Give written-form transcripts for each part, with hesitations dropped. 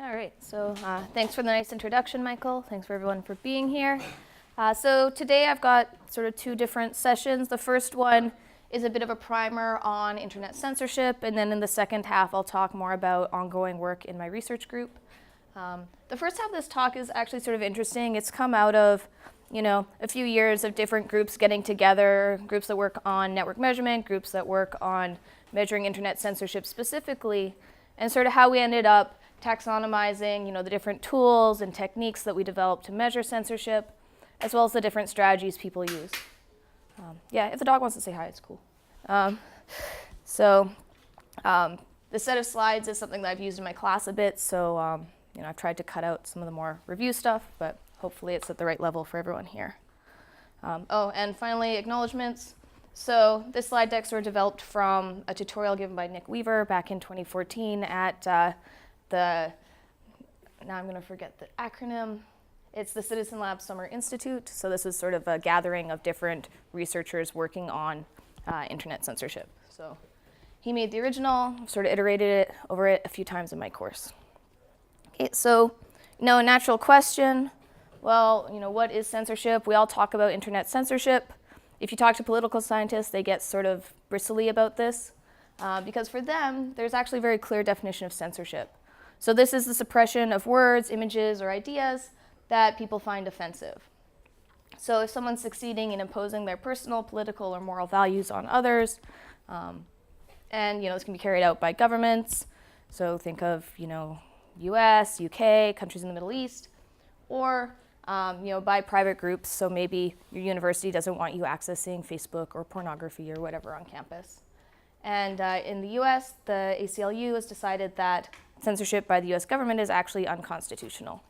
All right, so thanks for the nice introduction, Michael. Thanks for everyone for being here. So today I've got sort of two different sessions. The first one is a bit of a primer on internet censorship, and then in the second half I'll talk more about ongoing work in my research group. The first half of this talk is actually sort of interesting. It's come out of, a few years of different groups getting together, groups that work on network measurement, groups that work on measuring internet censorship specifically, and sort of how we ended up taxonomizing, the different tools and techniques that we developed to measure censorship, as well as the different strategies people use. If the dog wants to say hi, it's cool. This set of slides is something that I've used in my class a bit, so I've tried to cut out some of the more review stuff, but hopefully it's at the right level for everyone here. And finally, acknowledgements. So this slide decks were developed from a tutorial given by Nick Weaver back in 2014 at now I'm going to forget the acronym. It's the Citizen Lab Summer Institute. So this is sort of a gathering of different researchers working on internet censorship. So he made the original, sort of iterated over it a few times in my course. Okay, so a natural question. Well, what is censorship? We all talk about internet censorship. If you talk to political scientists, they get sort of bristly about this because for them, there's actually a very clear definition of censorship. So this is the suppression of words, images, or ideas that people find offensive. So if someone's succeeding in imposing their personal, political, or moral values on others, and this can be carried out by governments, so think of US, UK, countries in the Middle East, or by private groups, so maybe your university doesn't want you accessing Facebook or pornography or whatever on campus. And in the US, the ACLU has decided that censorship by the US government is actually unconstitutional.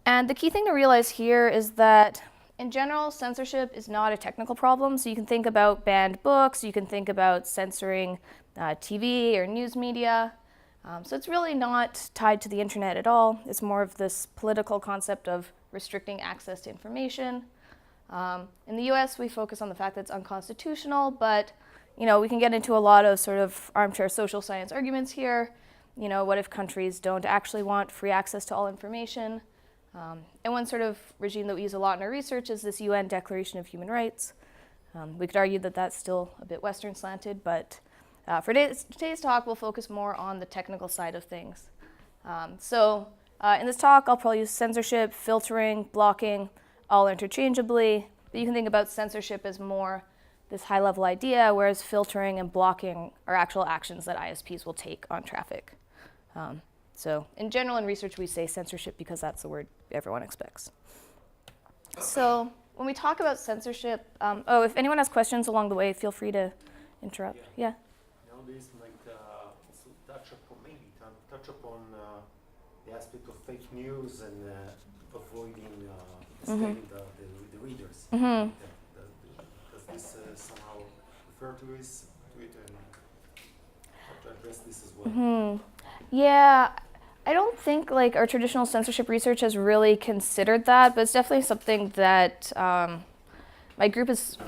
And the key thing to realize here is that in general, censorship is not a technical problem. So you can think about banned books, you can think about censoring TV or news media. So it's really not tied to the internet at all. It's more of this political concept of restricting access to information. In the US, we focus on the fact that it's unconstitutional, but we can get into a lot of sort of armchair social science arguments here. What if countries don't actually want free access to all information? And one sort of regime that we use a lot in our research is this UN Declaration of Human Rights. We could argue that that's still a bit Western slanted, but for today's talk, we'll focus more on the technical side of things. In this talk, I'll probably use censorship, filtering, blocking, all interchangeably. But you can think about censorship as more this high-level idea, whereas filtering and blocking are actual actions that ISPs will take on traffic. So in general, in research, we say censorship because that's the word everyone expects. So when we talk about censorship, if anyone has questions along the way, feel free to interrupt. Yeah? Nowadays, touch upon the aspect of fake news and avoiding misleading the readers. Mm-hmm. Does this somehow refer to it and how to address this as well? Mm-hmm. Yeah, I don't think our traditional censorship research has really considered that, but it's definitely something that my group is,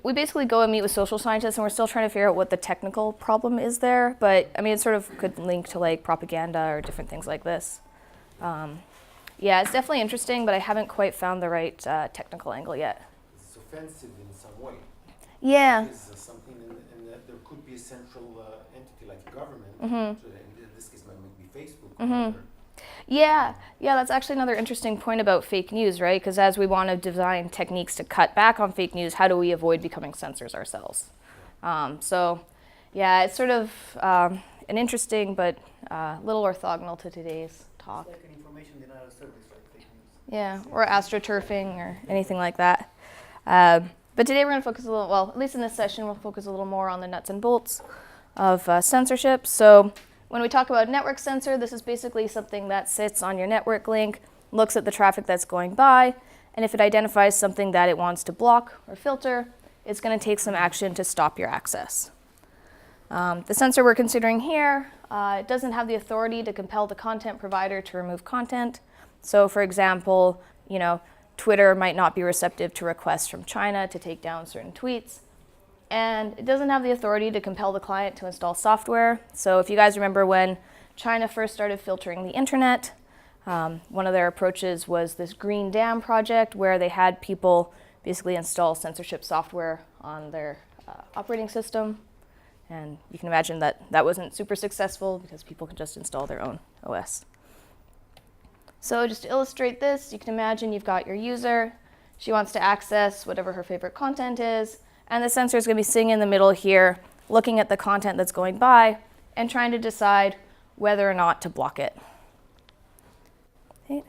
we basically go and meet with social scientists and we're still trying to figure out what the technical problem is there, but it sort of could link to propaganda or different things like this. It's definitely interesting, but I haven't quite found the right technical angle yet. It's offensive in some way. Yeah. It's something in that there could be a central entity like a government. Mm-hmm. In this case, might be Facebook. Mm-hmm. Yeah, that's actually another interesting point about fake news, right? Because as we want to design techniques to cut back on fake news, how do we avoid becoming censors ourselves? It's sort of an interesting but little orthogonal to today's talk. It's like an information denial service, like fake news. Yeah, or astroturfing or anything like that. But today we're going to focus at least in this session, we'll focus a little more on the nuts and bolts of censorship. So when we talk about network censor, this is basically something that sits on your network link, looks at the traffic that's going by, and if it identifies something that it wants to block or filter, it's going to take some action to stop your access. The censor we're considering here, it doesn't have the authority to compel the content provider to remove content. So for example, Twitter might not be receptive to requests from China to take down certain tweets. And it doesn't have the authority to compel the client to install software. So if you guys remember when China first started filtering the internet. One of their approaches was this Green Dam project, where they had people basically install censorship software on their operating system. And you can imagine that that wasn't super successful because people could just install their own OS. So just to illustrate this, you can imagine you've got your user. She wants to access whatever her favorite content is, and the censor is going to be sitting in the middle here, looking at the content that's going by and trying to decide whether or not to block it. Okay.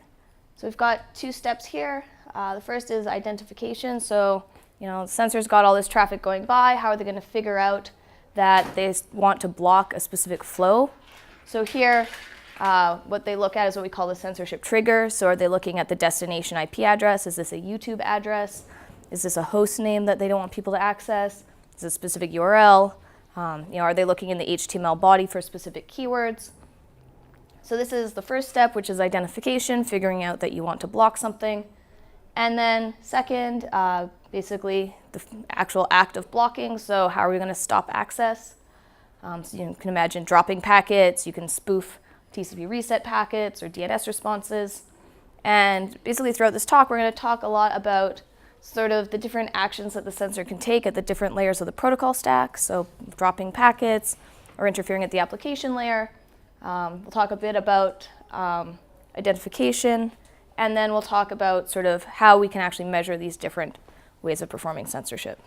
So we've got two steps here. The first is identification. So, the censor's got all this traffic going by. How are they going to figure out that they want to block a specific flow? So here, what they look at is what we call the censorship trigger. So are they looking at the destination IP address? Is this a YouTube address? Is this a host name that they don't want people to access? Is it a specific URL? Are they looking in the HTML body for specific keywords? So this is the first step, which is identification, figuring out that you want to block something. And then second, basically the actual act of blocking. So how are we going to stop access? So you can imagine dropping packets. You can spoof TCP reset packets or DNS responses. And basically throughout this talk, we're going to talk a lot about sort of the different actions that the censor can take at the different layers of the protocol stack. So dropping packets or interfering at the application layer. We'll talk a bit about identification, and then we'll talk about sort of how we can actually measure these different ways of performing censorship.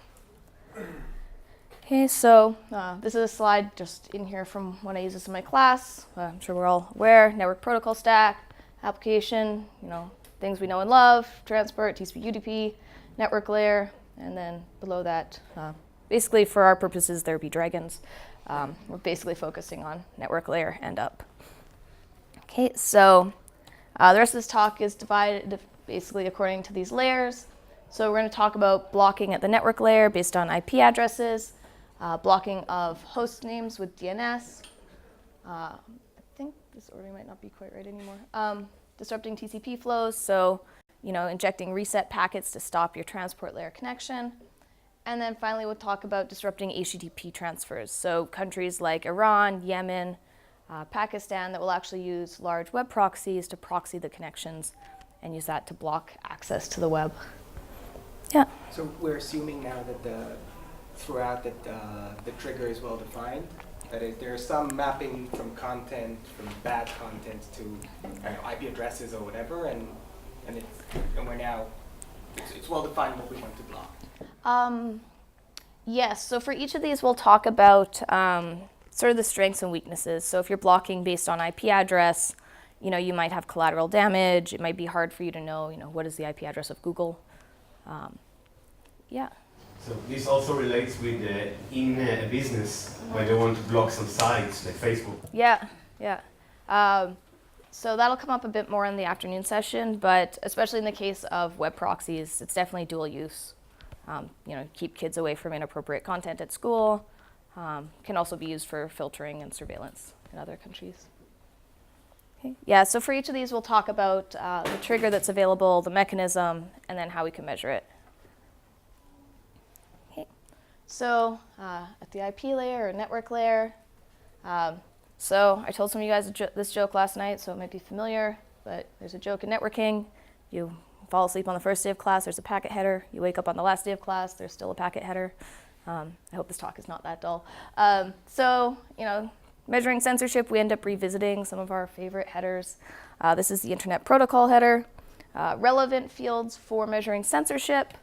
Okay, so this is a slide just in here from when I use this in my class. I'm sure we're all aware, network protocol stack, application, things we know and love, transport, TCP, UDP, network layer, and then below that, basically for our purposes, there would be dragons. We're basically focusing on network layer and up. Okay, so the rest of this talk is divided basically according to these layers. So we're going to talk about blocking at the network layer based on IP addresses, blocking of host names with DNS. I think this ordering might not be quite right anymore. Disrupting TCP flows, so injecting reset packets to stop your transport layer connection. And then finally, we'll talk about disrupting HTTP transfers. So countries like Iran, Yemen, Pakistan that will actually use large web proxies to proxy the connections and use that to block access to the web. Yeah. So we're assuming now that throughout that the trigger is well defined. That is, there's some mapping from content, from bad content to IP addresses or whatever, and we're now it's well defined what we want to block. Yes, so for each of these we'll talk about sort of the strengths and weaknesses. So if you're blocking based on IP address, you might have collateral damage. It might be hard for you to know, what is the IP address of Google. Yeah. So this also relates with in a business where they want to block some sites like Facebook. Yeah. So that'll come up a bit more in the afternoon session, but especially in the case of web proxies, it's definitely dual use. Keep kids away from inappropriate content at school. Can also be used for filtering and surveillance in other countries. Okay. Yeah, so for each of these, we'll talk about the trigger that's available, the mechanism, and then how we can measure it. Okay. So at the IP layer or network layer, so I told some of you guys this joke last night, so it might be familiar, but there's a joke in networking. You fall asleep on the first day of class, there's a packet header. You wake up on the last day of class, there's still a packet header. I hope this talk is not that dull. Measuring censorship, we end up revisiting some of our favorite headers. This is the Internet Protocol header. Relevant fields for measuring censorship,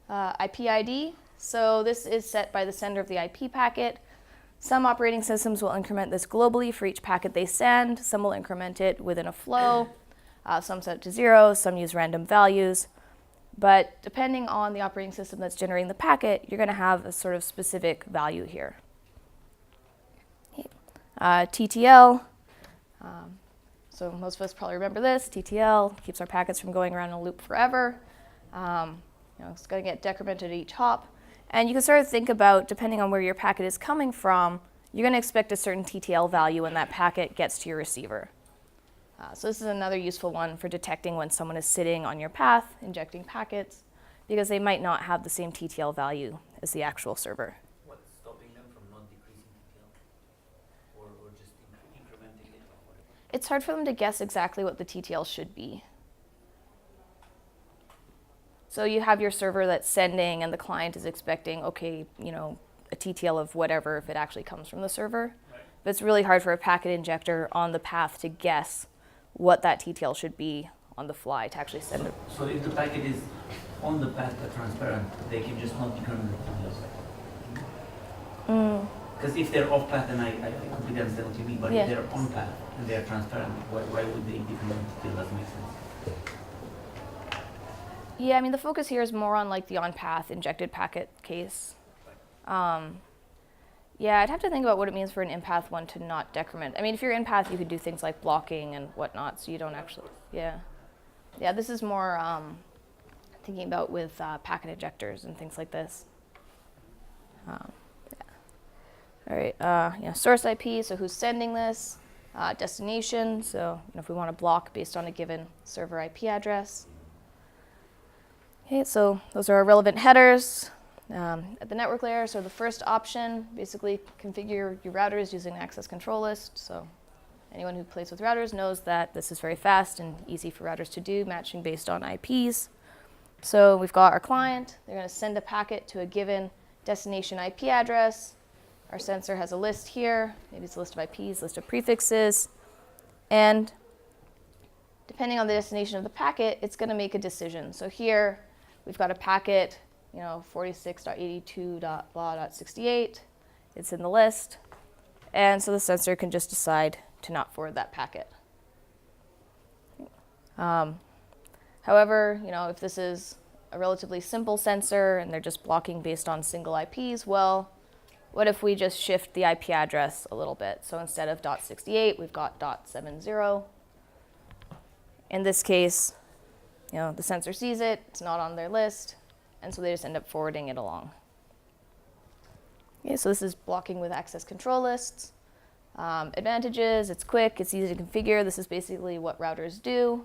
IP ID. So this is set by the sender of the IP packet. Some operating systems will increment this globally for each packet they send. Some will increment it within a flow. Some set it to 0, some use random values. But depending on the operating system that's generating the packet, you're going to have a sort of specific value here. Okay. TTL. So most of us probably remember this. TTL keeps our packets from going around in a loop forever. It's going to get decremented at each hop. And you can sort of think about, depending on where your packet is coming from, you're going to expect a certain TTL value when that packet gets to your receiver. So this is another useful one for detecting when someone is sitting on your path, injecting packets, because they might not have the same TTL value as the actual server. What's stopping them from not decreasing TTL? Or just incrementing it? it's hard for them to guess exactly what the TTL should be. So you have your server that's sending and the client is expecting, okay, you know, a TTL of whatever if it actually comes from the server. Right. But it's really hard for a packet injector on the path to guess what that TTL should be on the fly to actually send it. So if the packet is on the path but transparent, they can just not determine the TTL. Because if they're off path, then I completely understand what you mean. But Yeah. if they're on path and they're transparent, why would they determine the TTL? Doesn't make sense. Yeah, I mean, the focus here is more on like the on-path injected packet case. Yeah, I'd have to think about what it means for an in-path one to not decrement. I mean, if you're in-path, you could do things like blocking and whatnot, so you don't actually, yeah. Yeah, this is more thinking about with packet injectors and things like this. Yeah. All right, source IP, so who's sending this? Destination, so if we want to block based on a given server IP address. Okay, so those are our relevant headers. At the network layer, so the first option, basically configure your routers using the access control list. So anyone who plays with routers knows that this is very fast and easy for routers to do, matching based on IPs. So we've got our client. They're going to send a packet to a given destination IP address. Our sensor has a list here. Maybe it's a list of IPs, list of prefixes. And depending on the destination of the packet, it's going to make a decision. So here we've got a packet, 46.82.blah.68. It's in the list. And so the sensor can just decide to not forward that packet. However, if this is a relatively simple sensor and they're just blocking based on single IPs, well, what if we just shift the IP address a little bit? So instead of .68, we've got .70. In this case, the sensor sees it, it's not on their list, and so they just end up forwarding it along. Okay, so this is blocking with access control lists. Advantages, it's quick, it's easy to configure. This is basically what routers do.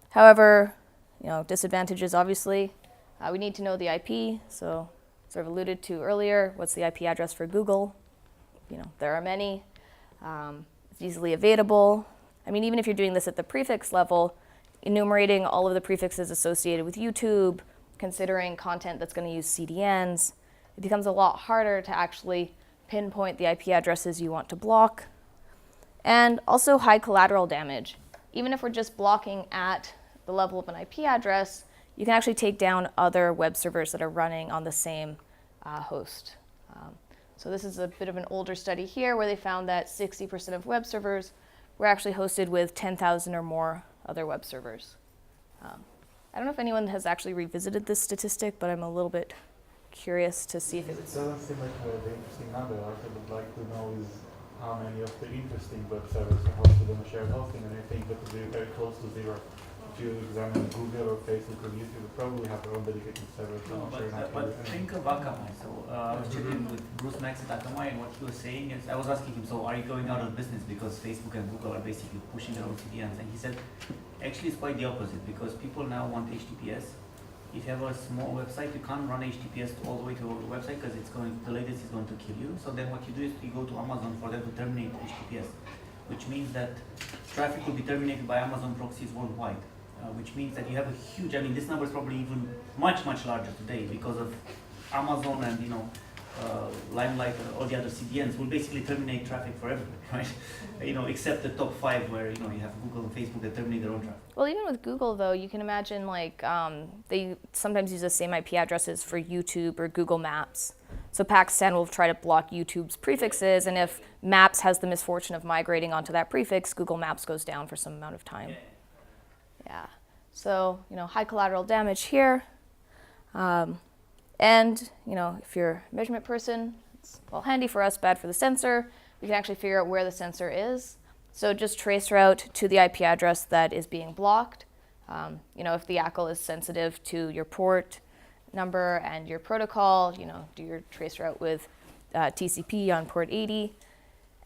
However, disadvantages, obviously. We need to know the IP, so sort of alluded to earlier, what's the IP address for Google? There are many. It's easily evadable. I mean, even if you're doing this at the prefix level, enumerating all of the prefixes associated with YouTube, considering content that's going to use CDNs, it becomes a lot harder to actually pinpoint the IP addresses you want to block. And also high collateral damage. Even if we're just blocking at the level of an IP address, you can actually take down other web servers that are running on the same host. So this is a bit of an older study here where they found that 60% of web servers were actually hosted with 10,000 or more other web servers. I don't know if anyone has actually revisited this statistic, but I'm a little bit curious to see if it It doesn't seem like the interesting number. What I would like to know is how many of the interesting web servers are hosted on a shared hosting, and I think that would be very close to zero. If you examine Google or Facebook or YouTube, you probably have their own dedicated servers on shared But think of Akamai. So I was chatting with Bruce Max at Akamai, and what he was saying is, I was asking him, so are you going out of business because Facebook and Google are basically pushing their own CDNs? And he said, actually it's quite the opposite, because people now want HTTPS. If you have a small website, you can't run HTTPS all the way to the website because the latency is going to kill you. So then what you do is you go to Amazon for them to terminate HTTPS, which means that traffic will be terminated by Amazon proxies worldwide. Which means that you have a huge, this number is probably even much, much larger today because of Amazon and, Limelight and all the other CDNs will basically terminate traffic for everybody, right? Except the top 5 where, you have Google and Facebook that terminate their own traffic. Well, even with Google, though, you can imagine they sometimes use the same IP addresses for YouTube or Google Maps. So Pakistan will try to block YouTube's prefixes, and if Maps has the misfortune of migrating onto that prefix, Google Maps goes down for some amount of time. Yeah, so, high collateral damage here. And, if you're a measurement person, it's handy for us, bad for the sensor. We can actually figure out where the sensor is. So just trace route to the IP address that is being blocked. If the ACL is sensitive to your port number and your protocol, do your trace route with TCP on port 80.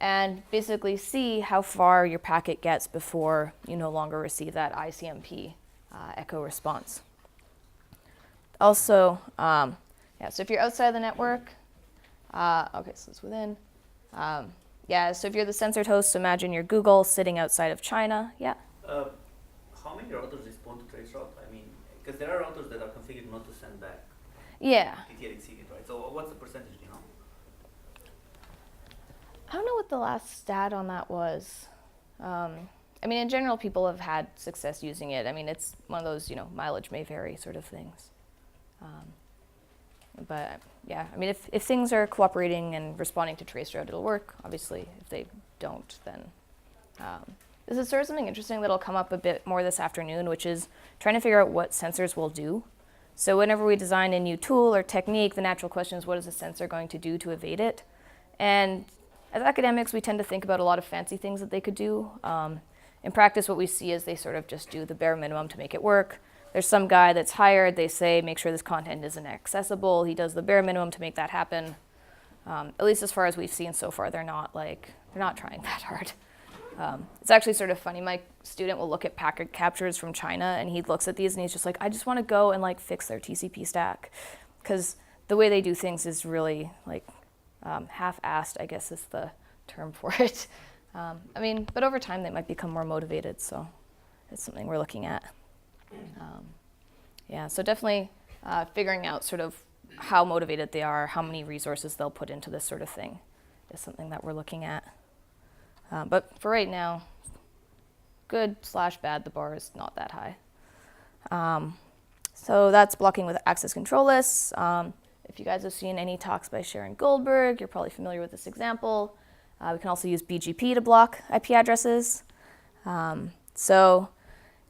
And basically see how far your packet gets before you no longer receive that ICMP echo response. Also, so if you're outside the network, okay, so it's within, yeah, so if you're the censored host, imagine you're Google sitting outside of China. Yeah. How many routers respond to traceroute? I mean, because there are routers that are configured not to send back Yeah. TTL exceeded, right? So what's the percentage, do you know? I don't know what the last stat on that was. I mean, in general, people have had success using it. I mean, it's one of those, mileage may vary sort of things. But yeah, I mean, if things are cooperating and responding to traceroute, it'll work. Obviously, if they don't, then this is sort of something interesting that'll come up a bit more this afternoon, which is trying to figure out what sensors will do. So whenever we design a new tool or technique, the natural question is, what is the sensor going to do to evade it? And as academics, we tend to think about a lot of fancy things that they could do. In practice, what we see is they sort of just do the bare minimum to make it work. There's some guy that's hired, they say, make sure this content isn't accessible. He does the bare minimum to make that happen. At least as far as we've seen so far, they're not trying that hard. It's actually sort of funny. My student will look at packet captures from China, and he looks at these and he's just like, I just want to go and fix their TCP stack. Because the way they do things is really half-assed, I guess is the term for it. I mean, but over time they might become more motivated, so it's something we're looking at. Yeah, so definitely figuring out sort of how motivated they are, how many resources they'll put into this sort of thing is something that we're looking at. But for right now, good/bad, the bar is not that high. So that's blocking with access control lists. If you guys have seen any talks by Sharon Goldberg, you're probably familiar with this example. We can also use BGP to block IP addresses. So,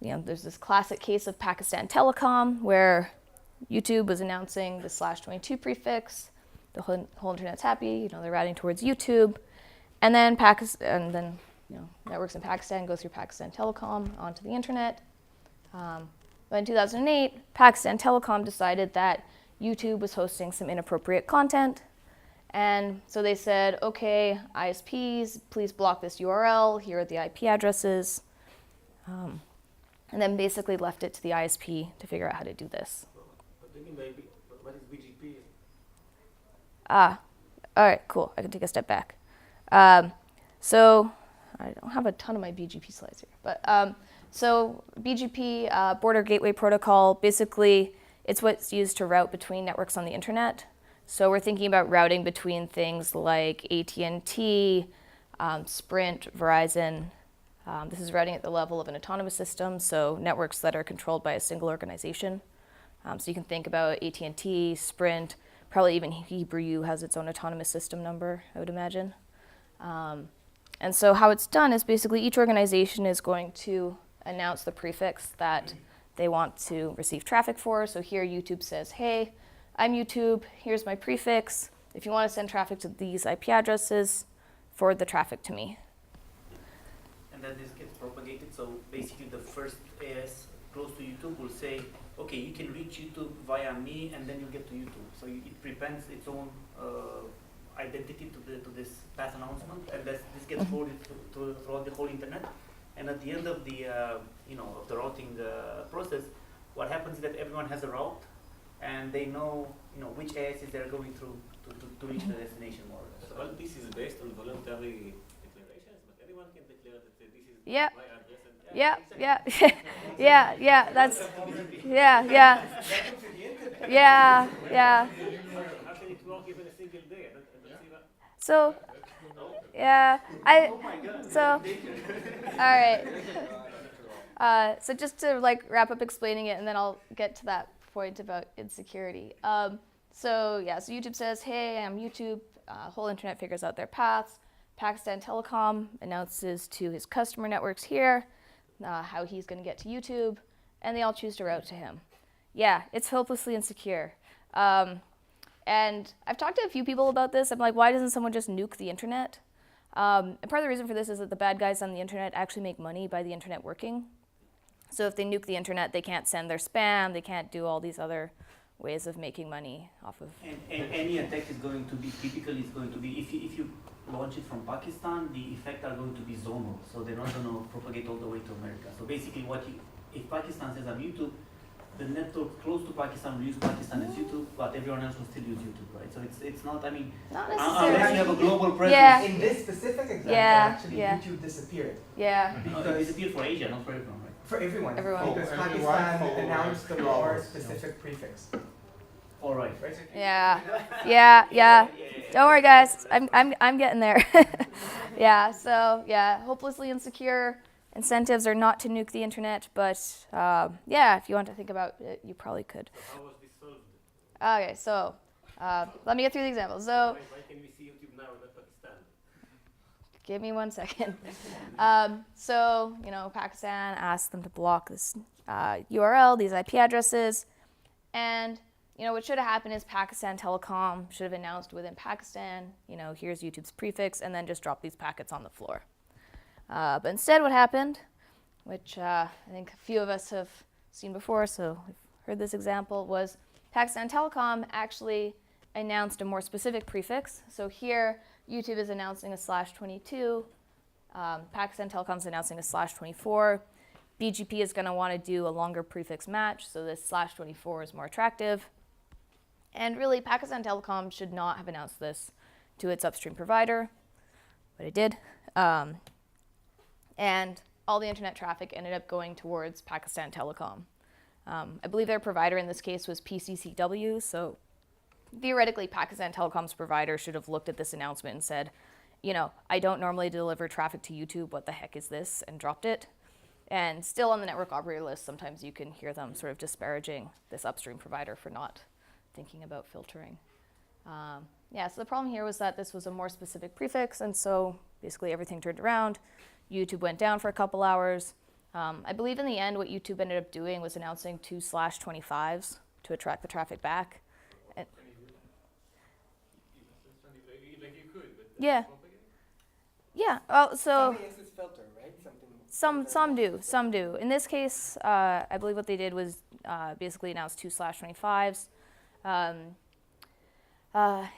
there's this classic case of Pakistan Telecom where YouTube was announcing the /22 prefix. The whole internet's happy. They're routing towards YouTube, and then networks in Pakistan go through Pakistan Telecom onto the internet. But in 2008, Pakistan Telecom decided that YouTube was hosting some inappropriate content. And so they said, okay, ISPs, please block this URL. Here are the IP addresses. And then basically left it to the ISP to figure out how to do this. What do you mean by what is BGP? All right, cool. I can take a step back. So I don't have a ton of my BGP slides here. But so BGP, Border Gateway Protocol, basically it's what's used to route between networks on the internet. So we're thinking about routing between things like AT&T, Sprint, Verizon. This is routing at the level of an autonomous system, so networks that are controlled by a single organization. So you can think about AT&T, Sprint, probably even HebrewU has its own autonomous system number, I would imagine. And so how it's done is basically each organization is going to announce the prefix that they want to receive traffic for. So here YouTube says, hey, I'm YouTube, here's my prefix. If you want to send traffic to these IP addresses, forward the traffic to me. And then this gets propagated, so basically the first AS close to YouTube will say, okay, you can reach YouTube via me, and then you get to YouTube. So it prepends its own identity to this path announcement, and this gets forwarded throughout the whole internet. And at the end of the of the routing process, what happens is that everyone has a route, and they know which ASs they're going through to reach the destination more or less. So all this is based on voluntary declarations, but anyone can declare that this is Yeah. my address. And That's yeah. how can it work even a single day? I don't see that. So, yeah, all right. So just to wrap up explaining it, and then I'll get to that point about insecurity. So YouTube says, hey, I'm YouTube. Whole internet figures out their paths. Pakistan Telecom announces to his customer networks here how he's going to get to YouTube, and they all choose to route to him. Yeah, it's hopelessly insecure. And I've talked to a few people about this. I'm like, why doesn't someone just nuke the internet? And part of the reason for this is that the bad guys on the internet actually make money by the internet working. So if they nuke the internet, they can't send their spam, they can't do all these other ways of making money off of. And any attack is going to be, typically is going to be, if you launch it from Pakistan, the effects are going to be zonal, so they're not going to propagate all the way to America. So basically if Pakistan says I'm YouTube, the network close to Pakistan will use Pakistan as YouTube, but everyone else will still use YouTube, right? So it's not, I mean, Not unless you necessarily. have a global presence. Yeah. In this specific example, Yeah, actually, yeah. YouTube disappeared Yeah. No, it disappeared for Asia, not for everyone, right? for everyone. Everyone. Because Oh, Pakistan everyone announced the for more hours. specific prefix. All right. Right? Yeah. Yeah. Don't worry, guys. I'm getting there. Yeah. So yeah, hopelessly insecure incentives are not to nuke the internet, but yeah, if you want to think about it, you probably could. So how was this solved? Okay. So let me get through the examples. So Why can we see YouTube now, not Pakistan? give me 1 second. So Pakistan asked them to block this URL, these IP addresses, and what should have happened is Pakistan Telecom should have announced within Pakistan, here's YouTube's prefix, and then just drop these packets on the floor. But instead what happened, which I think a few of us have seen before, so we've heard this example, was Pakistan Telecom actually announced a more specific prefix. So here, YouTube is announcing a /22, Pakistan Telecom is announcing a /24, BGP is going to want to do a longer prefix match, so this /24 is more attractive. And really, Pakistan Telecom should not have announced this to its upstream provider, but it did. And all the internet traffic ended up going towards Pakistan Telecom. I believe their provider in this case was PCCW, so theoretically, Pakistan Telecom's provider should have looked at this announcement and said, I don't normally deliver traffic to YouTube, what the heck is this, and dropped it. And still on the network operator list, sometimes you can hear them sort of disparaging this upstream provider for not thinking about filtering. Yeah, so the problem here was that this was a more specific prefix, and so basically everything turned around. YouTube went down for a couple hours. I believe in the end what YouTube ended up doing was announcing 2 /25s to attract the traffic back. And Like you could, but yeah. Yeah, oh, so Something is this filter, right? some do. In this case, I believe what they did was basically announce 2 /25s.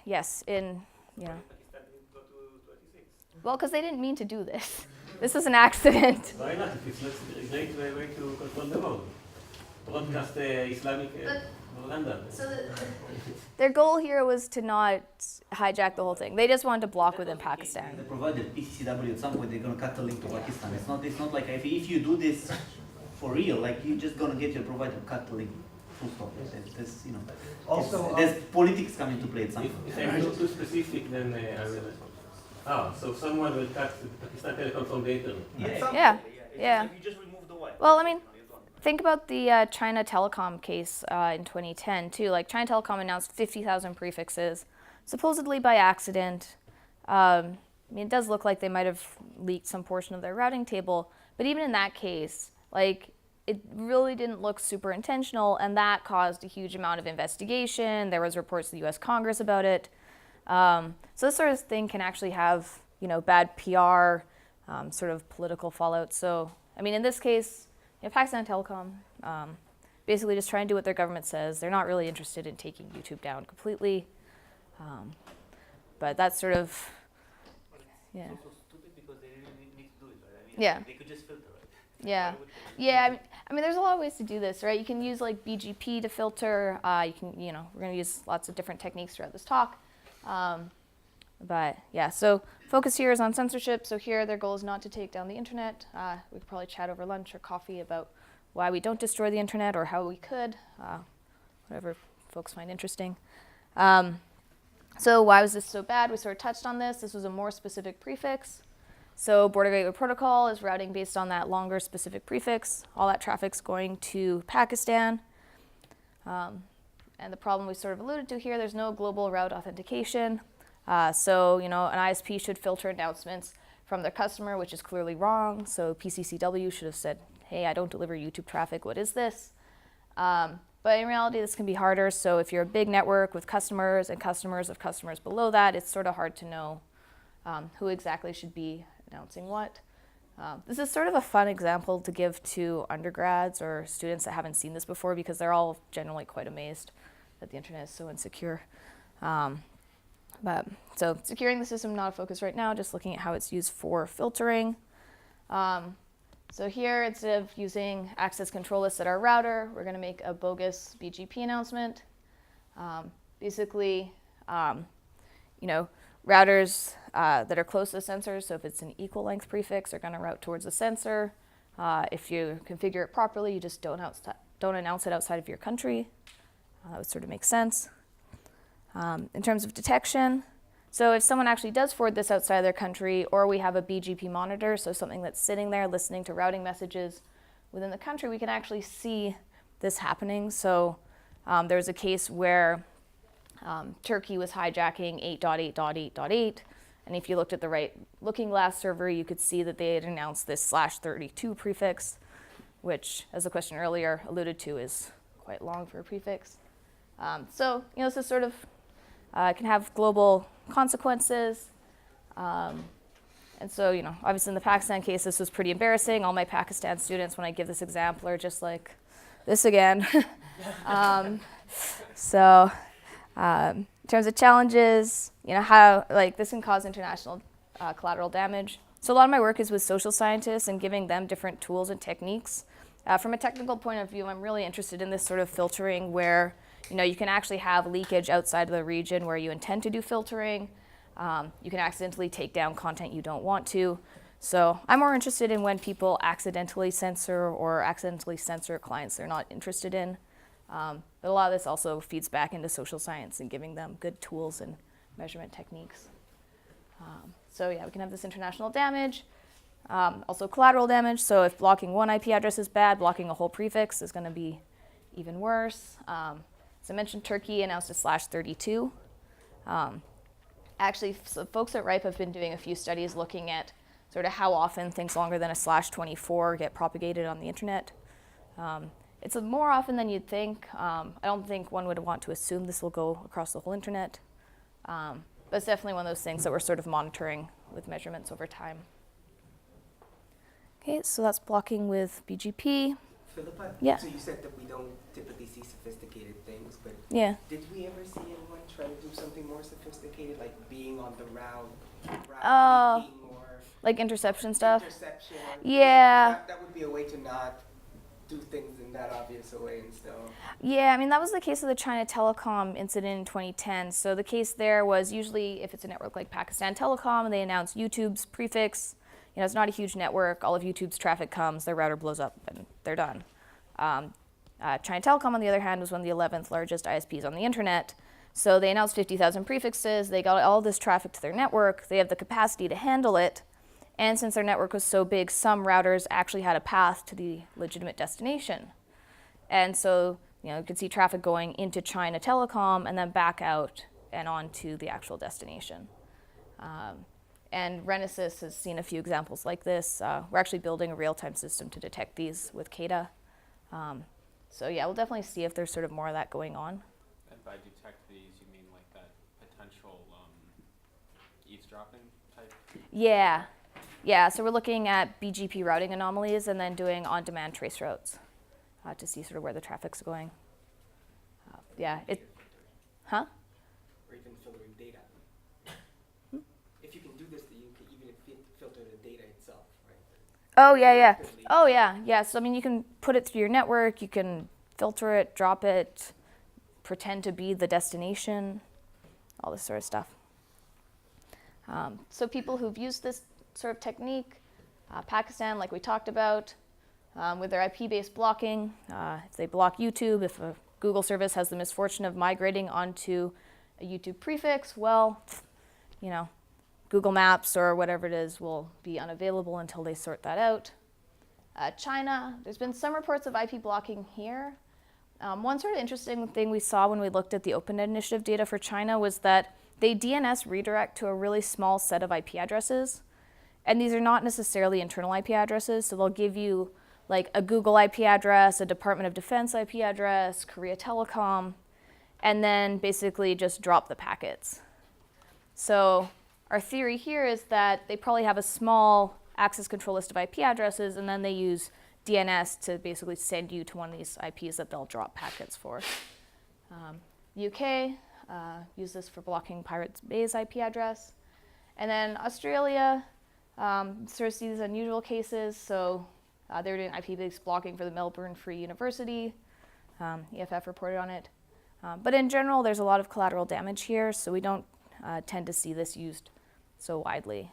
Yes, Pakistan didn't go to 26. well, because they didn't mean to do this. This was an accident. Why not? If it's a great way to control the world. Broadcast Islamic propaganda. Their goal here was to not hijack the whole thing. They just wanted to block within The Pakistan. provider, PCCW, at some point they're gonna cut the link to Pakistan. It's not like if you do this for real, like you're just gonna get your provider to cut the link. Full stop. There's, Also, there's politics come into play at some point. If I'm not too specific, then I will. So someone will cut Pakistan Telecom from the internet. Yeah. You just remove the wire. Well, I mean, think about the China Telecom case in 2010 too. Like China Telecom announced 50,000 prefixes, supposedly by accident. I mean, it does look like they might have leaked some portion of their routing table, but even in that case, like it really didn't look super intentional, and that caused a huge amount of investigation. There was reports to the U.S. Congress about it. So this sort of thing can actually have, bad PR, sort of political fallout. So, I mean, in this case, Pakistan Telecom, basically just try and do what their government says. They're not really interested in taking YouTube down completely. But that's sort of, yeah. It's also stupid because they didn't need to do it, right? I mean, Yeah. they could just filter, right? Yeah. Why would they- Yeah, I mean, there's a lot of ways to do this, right? You can use like BGP to filter. You can, we're going to use lots of different techniques throughout this talk. But yeah, so focus here is on censorship. So here, their goal is not to take down the internet. We could probably chat over lunch or coffee about why we don't destroy the internet or how we could, whatever folks find interesting. So why was this so bad? We sort of touched on this. This was a more specific prefix. So Border Gateway Protocol is routing based on that longer specific prefix. All that traffic's going to Pakistan. And the problem we sort of alluded to here, there's no global route authentication. So, an ISP should filter announcements from their customer, which is clearly wrong. So PCCW should have said, hey, I don't deliver YouTube traffic. What is this? But in reality, this can be harder. So if you're a big network with customers and customers of customers below that, it's sort of hard to know who exactly should be announcing what. This is sort of a fun example to give to undergrads or students that haven't seen this before, because they're all generally quite amazed that the internet is so insecure. So securing the system, not a focus right now, just looking at how it's used for filtering. So here, instead of using access control lists at our router, we're going to make a bogus BGP announcement. Basically, routers that are close to the sensor, so if it's an equal length prefix, are going to route towards the sensor. If you configure it properly, you just don't announce it outside of your country. That would sort of make sense. In terms of detection, so if someone actually does forward this outside of their country, or we have a BGP monitor, so something that's sitting there listening to routing messages within the country, we can actually see this happening. So there was a case where Turkey was hijacking 8.8.8.8, and if you looked at the right looking glass server, you could see that they had announced this /32 prefix, which, as the question earlier alluded to, is quite long for a prefix. So this is sort of can have global consequences. And so, obviously in the Pakistan case, this was pretty embarrassing. All my Pakistan students, when I give this example, are just like, this again. In terms of challenges, how this can cause international collateral damage. So a lot of my work is with social scientists and giving them different tools and techniques. From a technical point of view, I'm really interested in this sort of filtering where you can actually have leakage outside of the region where you intend to do filtering. You can accidentally take down content you don't want to. So I'm more interested in when people accidentally censor or accidentally censor clients they're not interested in. But a lot of this also feeds back into social science and giving them good tools and measurement techniques. So yeah, we can have this international damage. Also collateral damage. So if blocking one IP address is bad, blocking a whole prefix is going to be even worse. As I mentioned, Turkey announced a /32. Actually, so folks at RIPE have been doing a few studies looking at sort of how often things longer than a /24 get propagated on the internet. It's more often than you'd think. I don't think one would want to assume this will go across the whole internet. But it's definitely one of those things that we're sort of monitoring with measurements over time. Okay, so that's blocking with BGP. Phillipa, Yeah. so you said that we don't typically see sophisticated things, but Yeah. did we ever see anyone try to do something more sophisticated, like being on the route Oh. leaking or Like interception stuff? interception? Yeah. That would be a way to not do things in that obvious a way and stuff. Yeah, I mean, that was the case of the China Telecom incident in 2010. So the case there was usually if it's a network like Pakistan Telecom and they announce YouTube's prefix, it's not a huge network. All of YouTube's traffic comes, their router blows up, and they're done. China Telecom, on the other hand, was one of the 11th largest ISPs on the internet. So they announced 50,000 prefixes. They got all this traffic to their network. They have the capacity to handle it. And since their network was so big, some routers actually had a path to the legitimate destination. And so, you could see traffic going into China Telecom and then back out and on to the actual destination. And Renesys has seen a few examples like this. We're actually building a real-time system to detect these with CADA. So yeah, we'll definitely see if there's sort of more of that going on. And by detect these, you mean like that potential eavesdropping type? Yeah, so we're looking at BGP routing anomalies and then doing on-demand trace routes to see sort of where the traffic's going. Huh? Or even filtering data. If you can do this, you can even filter the data itself, right? Oh, yeah. So, you can put it through your network, you can filter it, drop it, pretend to be the destination, all this sort of stuff. So people who've used this sort of technique, Pakistan, like we talked about, with their IP-based blocking, if they block YouTube, if a Google service has the misfortune of migrating onto a YouTube prefix, well, Google Maps or whatever it is will be unavailable until they sort that out. China, there's been some reports of IP blocking here. One sort of interesting thing we saw when we looked at the OpenNet initiative data for China was that they DNS redirect to a really small set of IP addresses. And these are not necessarily internal IP addresses, so they'll give you like a Google IP address, a Department of Defense IP address, Korea Telecom, and then basically just drop the packets. So our theory here is that they probably have a small access control list of IP addresses, and then they use DNS to basically send you to one of these IPs that they'll drop packets for. UK use this for blocking Pirates Bay's IP address. And then Australia sort of see these unusual cases. So They were doing IP-based blocking for the Melbourne Free University. EFF reported on it. But in general, there's a lot of collateral damage here, so we don't tend to see this used so widely.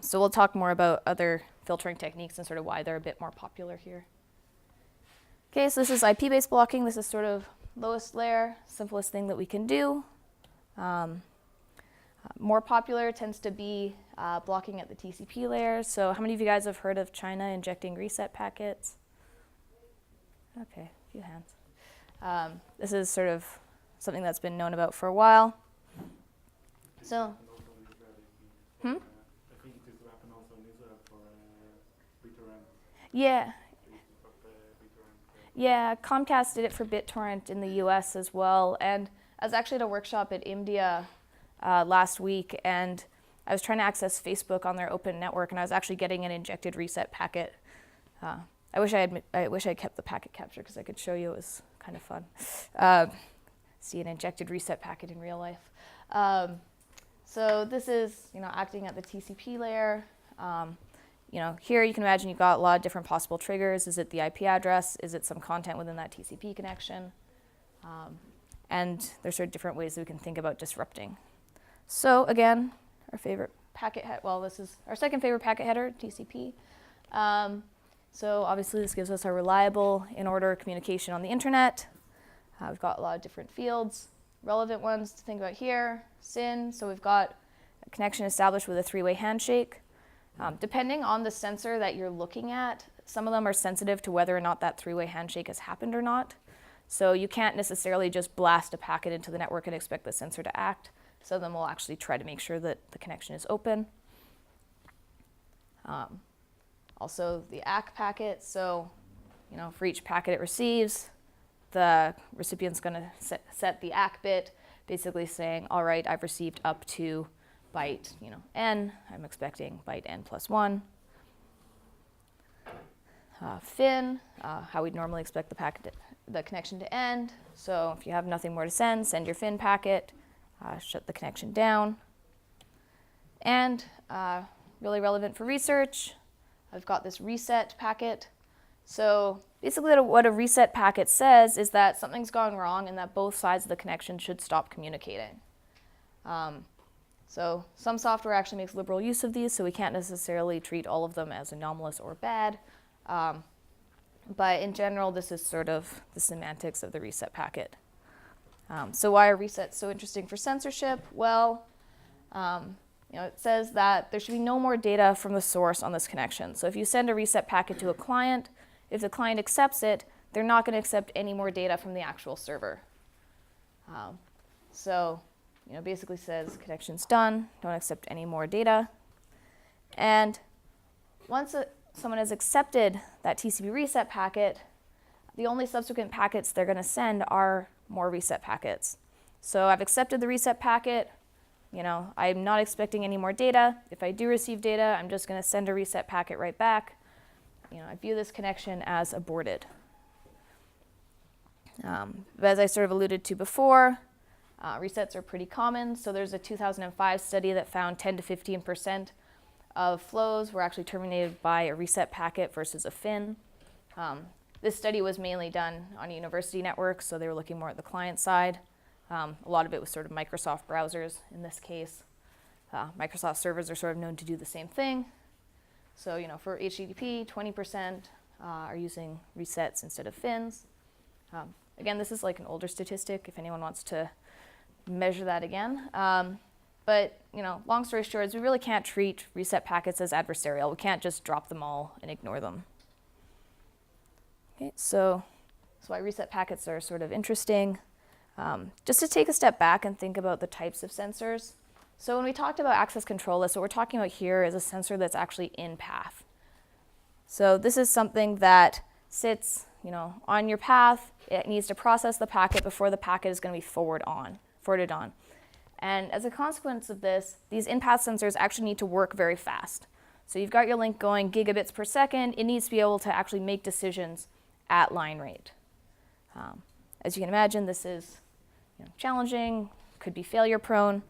So we'll talk more about other filtering techniques and sort of why they're a bit more popular here. Okay, so this is IP-based blocking. This is sort of lowest layer, simplest thing that we can do. More popular tends to be blocking at the TCP layer. So how many of you guys have heard of China injecting reset packets? Okay, a few hands. This is sort of something that's been known about for a while. So, I think it is happen also in Israel for BitTorrent. yeah. Yeah, Comcast did it for BitTorrent in the US as well. And I was actually at a workshop at India last week, and I was trying to access Facebook on their open network, and I was actually getting an injected reset packet. I wish I kept the packet capture because I could show you. It was kind of fun. See an injected reset packet in real life. So this is, acting at the TCP layer. Here you can imagine you've got a lot of different possible triggers. Is it the IP address? Is it some content within that TCP connection? And there's sort of different ways that we can think about disrupting. So again, our favorite packet this is our second favorite packet header, TCP. So obviously this gives us our reliable in-order communication on the internet. We've got a lot of different fields. Relevant ones to think about here, SYN. So we've got a connection established with a three-way handshake. Depending on the sensor that you're looking at, some of them are sensitive to whether or not that three-way handshake has happened or not. So you can't necessarily just blast a packet into the network and expect the sensor to act. Some of them will actually try to make sure that the connection is open. Also the ACK packet. So, for each packet it receives, the recipient's going to set the ACK bit, basically saying, all right, I've received up to byte, n. I'm expecting byte n plus 1. FIN, how we'd normally expect the connection to end. So if you have nothing more to send your FIN packet, shut the connection down. And really relevant for research, I've got this reset packet. So basically what a reset packet says is that something's gone wrong and that both sides of the connection should stop communicating. So some software actually makes liberal use of these, so we can't necessarily treat all of them as anomalous or bad. But in general, this is sort of the semantics of the reset packet. So why are resets so interesting for censorship? Well, it says that there should be no more data from the source on this connection. So if you send a reset packet to a client, if the client accepts it, they're not going to accept any more data from the actual server. Basically says connection's done, don't accept any more data. And once someone has accepted that TCP reset packet, the only subsequent packets they're going to send are more reset packets. So I've accepted the reset packet. I'm not expecting any more data. If I do receive data, I'm just going to send a reset packet right back. I view this connection as aborted. But as I sort of alluded to before, resets are pretty common. So there's a 2005 study that found 10 to 15% of flows were actually terminated by a reset packet versus a FIN. This study was mainly done on a university network, so they were looking more at the client side. A lot of it was sort of Microsoft browsers in this case. Microsoft servers are sort of known to do the same thing. So, for HTTP, 20% are using resets instead of FINs. Again, this is like an older statistic if anyone wants to measure that again. But, long story short is we really can't treat reset packets as adversarial. We can't just drop them all and ignore them. Okay, so that's why reset packets are sort of interesting. Just to take a step back and think about the types of sensors. So when we talked about access control lists, what we're talking about here is a sensor that's actually in path. So this is something that sits, on your path. It needs to process the packet before the packet is going to be forwarded on. And as a consequence of this, these in-path sensors actually need to work very fast. So you've got your link going gigabits per second. It needs to be able to actually make decisions at line rate. As you can imagine, this is challenging, could be failure prone.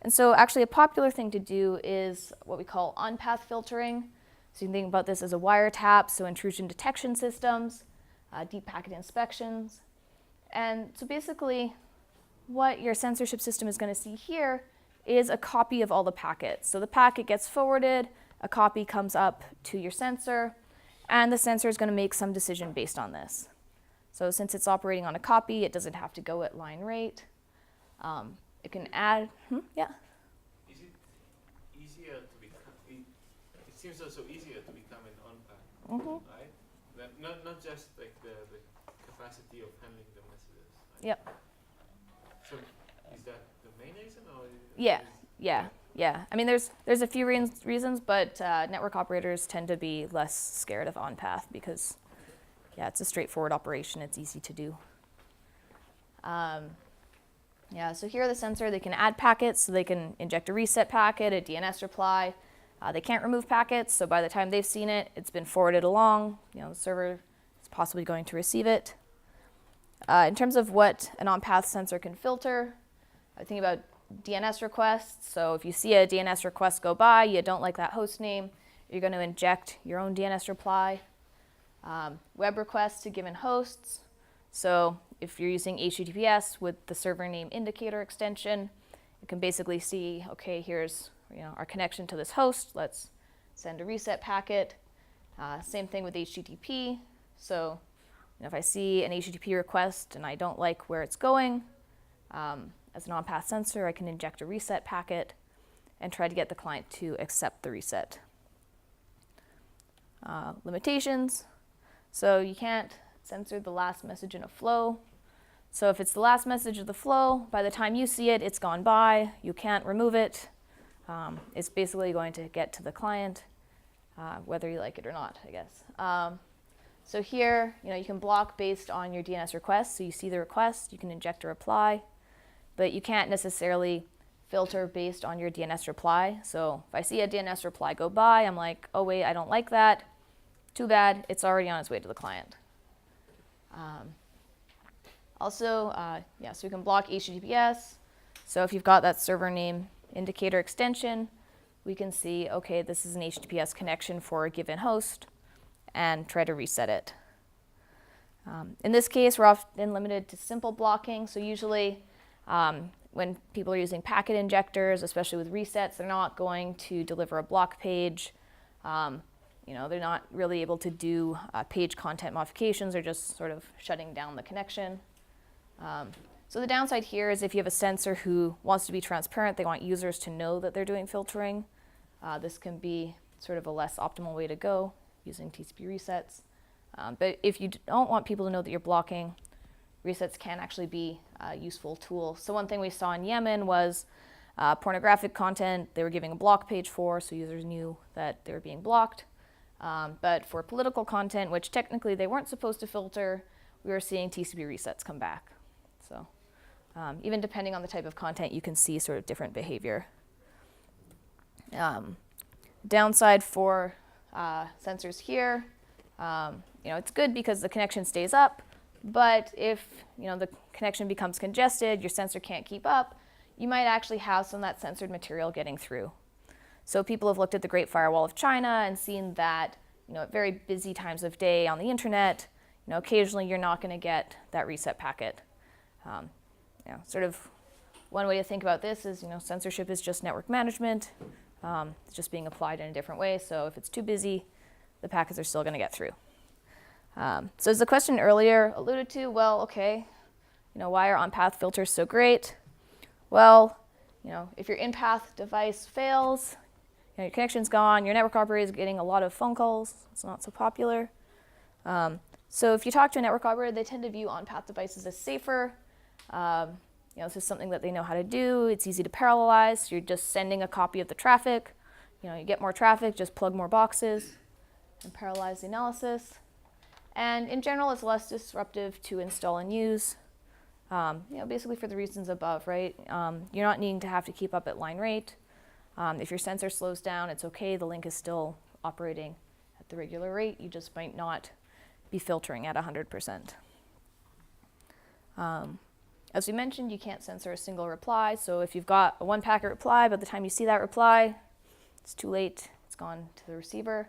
And so actually a popular thing to do is what we call on-path filtering. So you can think about this as a wiretap, so intrusion detection systems, deep packet inspections. And so basically what your censorship system is going to see here is a copy of all the packets. So the packet gets forwarded, a copy comes up to your censor, and the censor is going to make some decision based on this. So since it's operating on a copy, it doesn't have to go at line rate. It can add, yeah? Is it easier to become, it seems also easier to become an on-path, right? That not just like the capacity of handling the messages. Right? Yep. So is that the main reason, or? Yeah. I mean, there's a few reasons, but network operators tend to be less scared of on-path because, yeah, it's a straightforward operation. It's easy to do. So here the censor, they can add packets, so they can inject a reset packet, a DNS reply. They can't remove packets, so by the time they've seen it, it's been forwarded along. The server is possibly going to receive it. In terms of what an on-path censor can filter, I think about DNS requests. So if you see a DNS request go by, you don't like that host name, you're going to inject your own DNS reply. Web requests to given hosts. So if you're using HTTPS with the server name indicator extension, you can basically see, okay, here's our connection to this host. Let's send a reset packet. Same thing with HTTP. So if I see an HTTP request and I don't like where it's going, as an on-path censor, I can inject a reset packet and try to get the client to accept the reset. Limitations. So you can't censor the last message in a flow. So if it's the last message of the flow, by the time you see it, it's gone by. You can't remove it. It's basically going to get to the client, whether you like it or not, I guess. So here, you can block based on your DNS request. So you see the request, you can inject a reply, but you can't necessarily filter based on your DNS reply. So if I see a DNS reply go by, I'm like, oh wait, I don't like that. Too bad, it's already on its way to the client. So you can block HTTPS. So if you've got that server name indicator extension, we can see, okay, this is an HTTPS connection for a given host, and try to reset it. In this case, we're often limited to simple blocking. So usually when people are using packet injectors, especially with resets, they're not going to deliver a block page. They're not really able to do page content modifications. They're just sort of shutting down the connection. So the downside here is if you have a censor who wants to be transparent, they want users to know that they're doing filtering. This can be sort of a less optimal way to go using TCP resets. But if you don't want people to know that you're blocking, resets can actually be a useful tool. So one thing we saw in Yemen was pornographic content they were giving a block page for, so users knew that they were being blocked. But for political content, which technically they weren't supposed to filter, we were seeing TCP resets come back. So even depending on the type of content, you can see sort of different behavior. Downside for censors here, it's good because the connection stays up, but if the connection becomes congested, your censor can't keep up, you might actually have some of that censored material getting through. So people have looked at the Great Firewall of China and seen that, at very busy times of day on the internet, occasionally you're not going to get that reset packet. Sort of one way to think about this is, censorship is just network management. It's just being applied in a different way. So if it's too busy, the packets are still going to get through. So as the question earlier alluded to, well, okay, why are on-path filters so great? Well, if your in-path device fails, your connection's gone, your network operator is getting a lot of phone calls, it's not so popular. So if you talk to a network operator, they tend to view on-path devices as safer. This is something that they know how to do. It's easy to parallelize. You're just sending a copy of the traffic. You get more traffic, just plug more boxes and parallelize the analysis. And in general, it's less disruptive to install and use. Basically for the reasons above, right? You're not needing to have to keep up at line rate. If your sensor slows down, it's okay. The link is still operating at the regular rate. You just might not be filtering at 100%. As we mentioned, you can't censor a single reply. So if you've got a one-packet reply, by the time you see that reply, it's too late. It's gone to the receiver.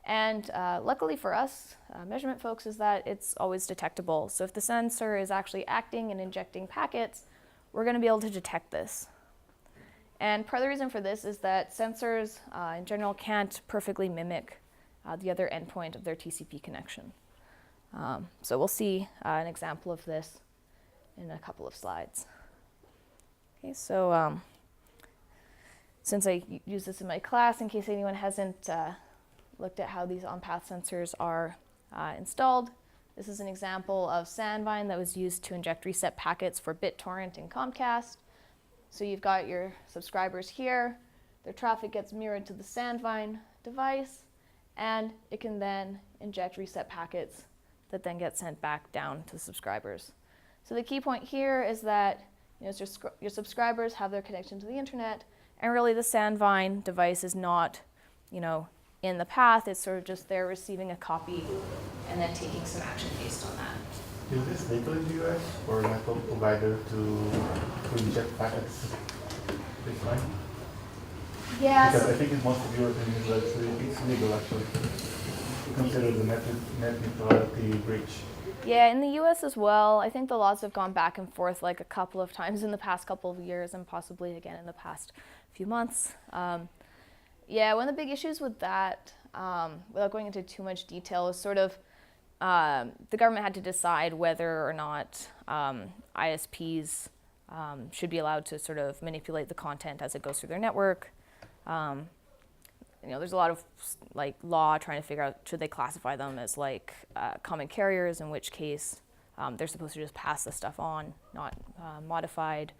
And luckily for us, measurement folks, is that it's always detectable. So if the sensor is actually acting and injecting packets, we're going to be able to detect this. And part of the reason for this is that sensors in general can't perfectly mimic the other endpoint of their TCP connection. So we'll see an example of this in a couple of slides. Okay, so since I use this in my class, in case anyone hasn't looked at how these on-path sensors are installed, this is an example of Sandvine that was used to inject reset packets for BitTorrent and Comcast. So you've got your subscribers here, their traffic gets mirrored to the Sandvine device, and it can then inject reset packets that then get sent back down to the subscribers. So the key point here is that your subscribers have their connection to the internet, and really the Sandvine device is not, in the path. It's sort of just they're receiving a copy and then taking some action based on that. Is this legal in the US for a network provider to inject packets this way? Yeah. Because I think in most of European Israel it's legal actually to consider the net neutrality breach. Yeah, in the US as well. I think the laws have gone back and forth like a couple of times in the past couple of years and possibly again in the past few months. Yeah, one of the big issues with that, without going into too much detail, is sort of the government had to decide whether or not ISPs should be allowed to sort of manipulate the content as it goes through their network. There's a lot of law trying to figure out should they classify them as common carriers, in which case they're supposed to just pass the stuff on, not modified,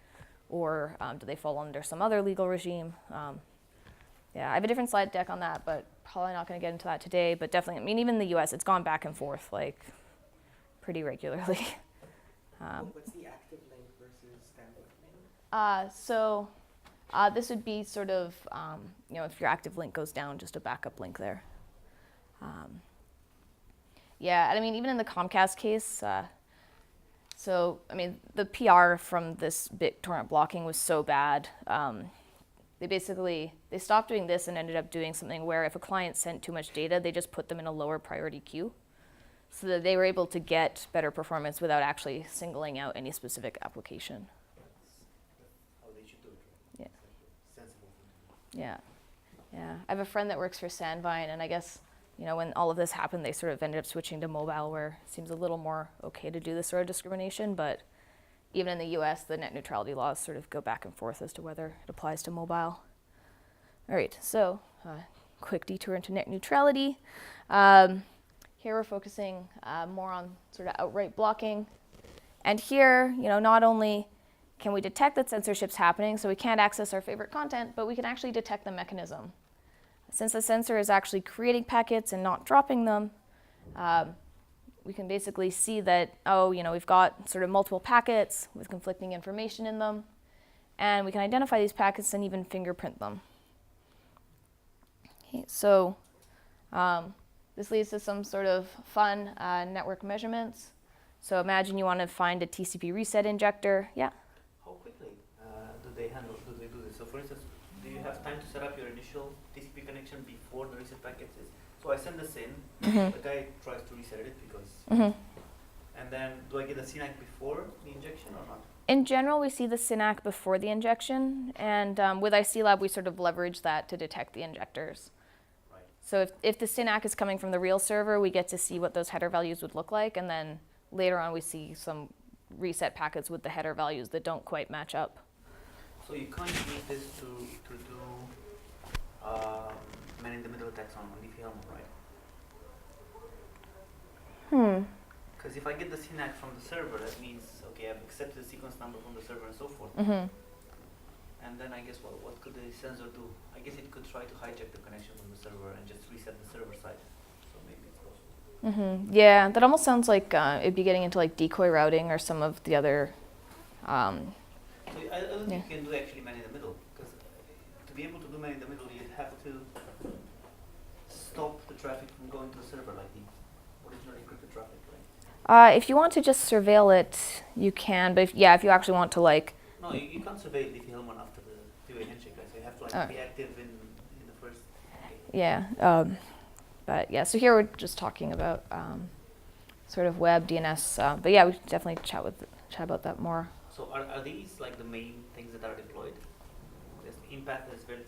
or do they fall under some other legal regime? Yeah, I have a different slide deck on that, but probably not going to get into that today. But definitely, even in the U.S., it's gone back and forth pretty regularly. What's the active link versus standby link? So this would be sort of, if your active link goes down, just a backup link there. Yeah, and even in the Comcast case, the PR from this BitTorrent blocking was so bad. They stopped doing this and ended up doing something where if a client sent too much data, they just put them in a lower priority queue so that they were able to get better performance without actually singling out any specific application. How they should do it, right? Yeah. Sensible. Yeah. I have a friend that works for Sandvine, and I guess, when all of this happened, they sort of ended up switching to mobile, where it seems a little more okay to do this sort of discrimination, but even in the US, the net neutrality laws sort of go back and forth as to whether it applies to mobile. All right, so quick detour into net neutrality. Here we're focusing more on sort of outright blocking. And here, not only can we detect that censorship's happening, so we can't access our favorite content, but we can actually detect the mechanism. Since the censor is actually creating packets and not dropping them, we can basically see that, we've got sort of multiple packets with conflicting information in them, and we can identify these packets and even fingerprint them. Okay, so this leads to some sort of fun network measurements. So imagine you want to find a TCP reset injector. Yeah? How quickly do they do this? So for instance, do you have time to set up your initial TCP connection before the reset packet is? So I send this in, the guy tries to reset it because, and then do I get a CNAC before the injection or not? In general, we see the CNAC before the injection, and with ICLab, we sort of leverage that to detect the injectors. Right. So if the CNAC is coming from the real server, we get to see what those header values would look like, and then later on we see some reset packets with the header values that don't quite match up. So you can't use this to do man-in-the-middle attacks on Diffie-Hellman, right? Because if I get the CNAC from the server, that means, okay, I've accepted the sequence number from the server and so forth. And then I guess, what could the sensor do? I guess it could try to hijack the connection from the server and just reset the server side. So maybe it's possible. Yeah, that almost sounds like it'd be getting into decoy routing or some of the other. So I don't think you can do actually man-in-the-middle, because to be able to do man-in-the-middle, you'd have to stop the traffic from going to the server, like the originally encrypted traffic, right? If you want to just surveil it, you can. But if you actually want to No, you can't surveil Diffie-Hellman after the two-way handshake, right? So you have to be active in the first. Yeah. But yeah, so here we're just talking about sort of web DNS. But yeah, we should definitely chat about that more. So are these like the main things that are deployed? This in-path is very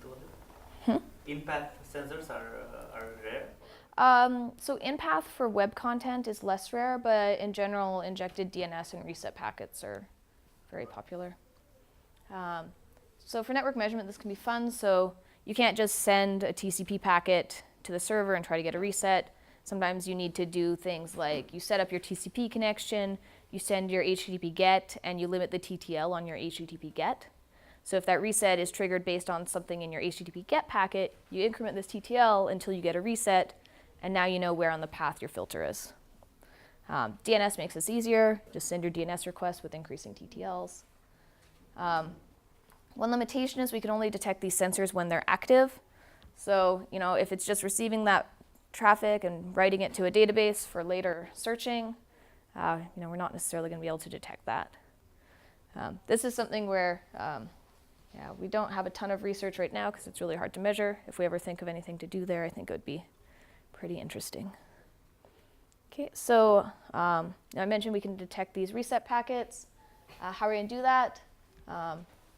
little. In-path sensors are rare. So in-path for web content is less rare, but in general, injected DNS and reset packets are very popular. So for network measurement, this can be fun. So you can't just send a TCP packet to the server and try to get a reset. Sometimes you need to do things like you set up your TCP connection, you send your HTTP GET, and you limit the TTL on your HTTP GET. So if that reset is triggered based on something in your HTTP GET packet, you increment this TTL until you get a reset, and now you know where on the path your filter is. DNS makes this easier. Just send your DNS request with increasing TTLs. One limitation is we can only detect these sensors when they're active. So, if it's just receiving that traffic and writing it to a database for later searching, we're not necessarily going to be able to detect that. This is something where we don't have a ton of research right now because it's really hard to measure. If we ever think of anything to do there, I think it would be pretty interesting. Okay, so I mentioned we can detect these reset packets. How are we going to do that?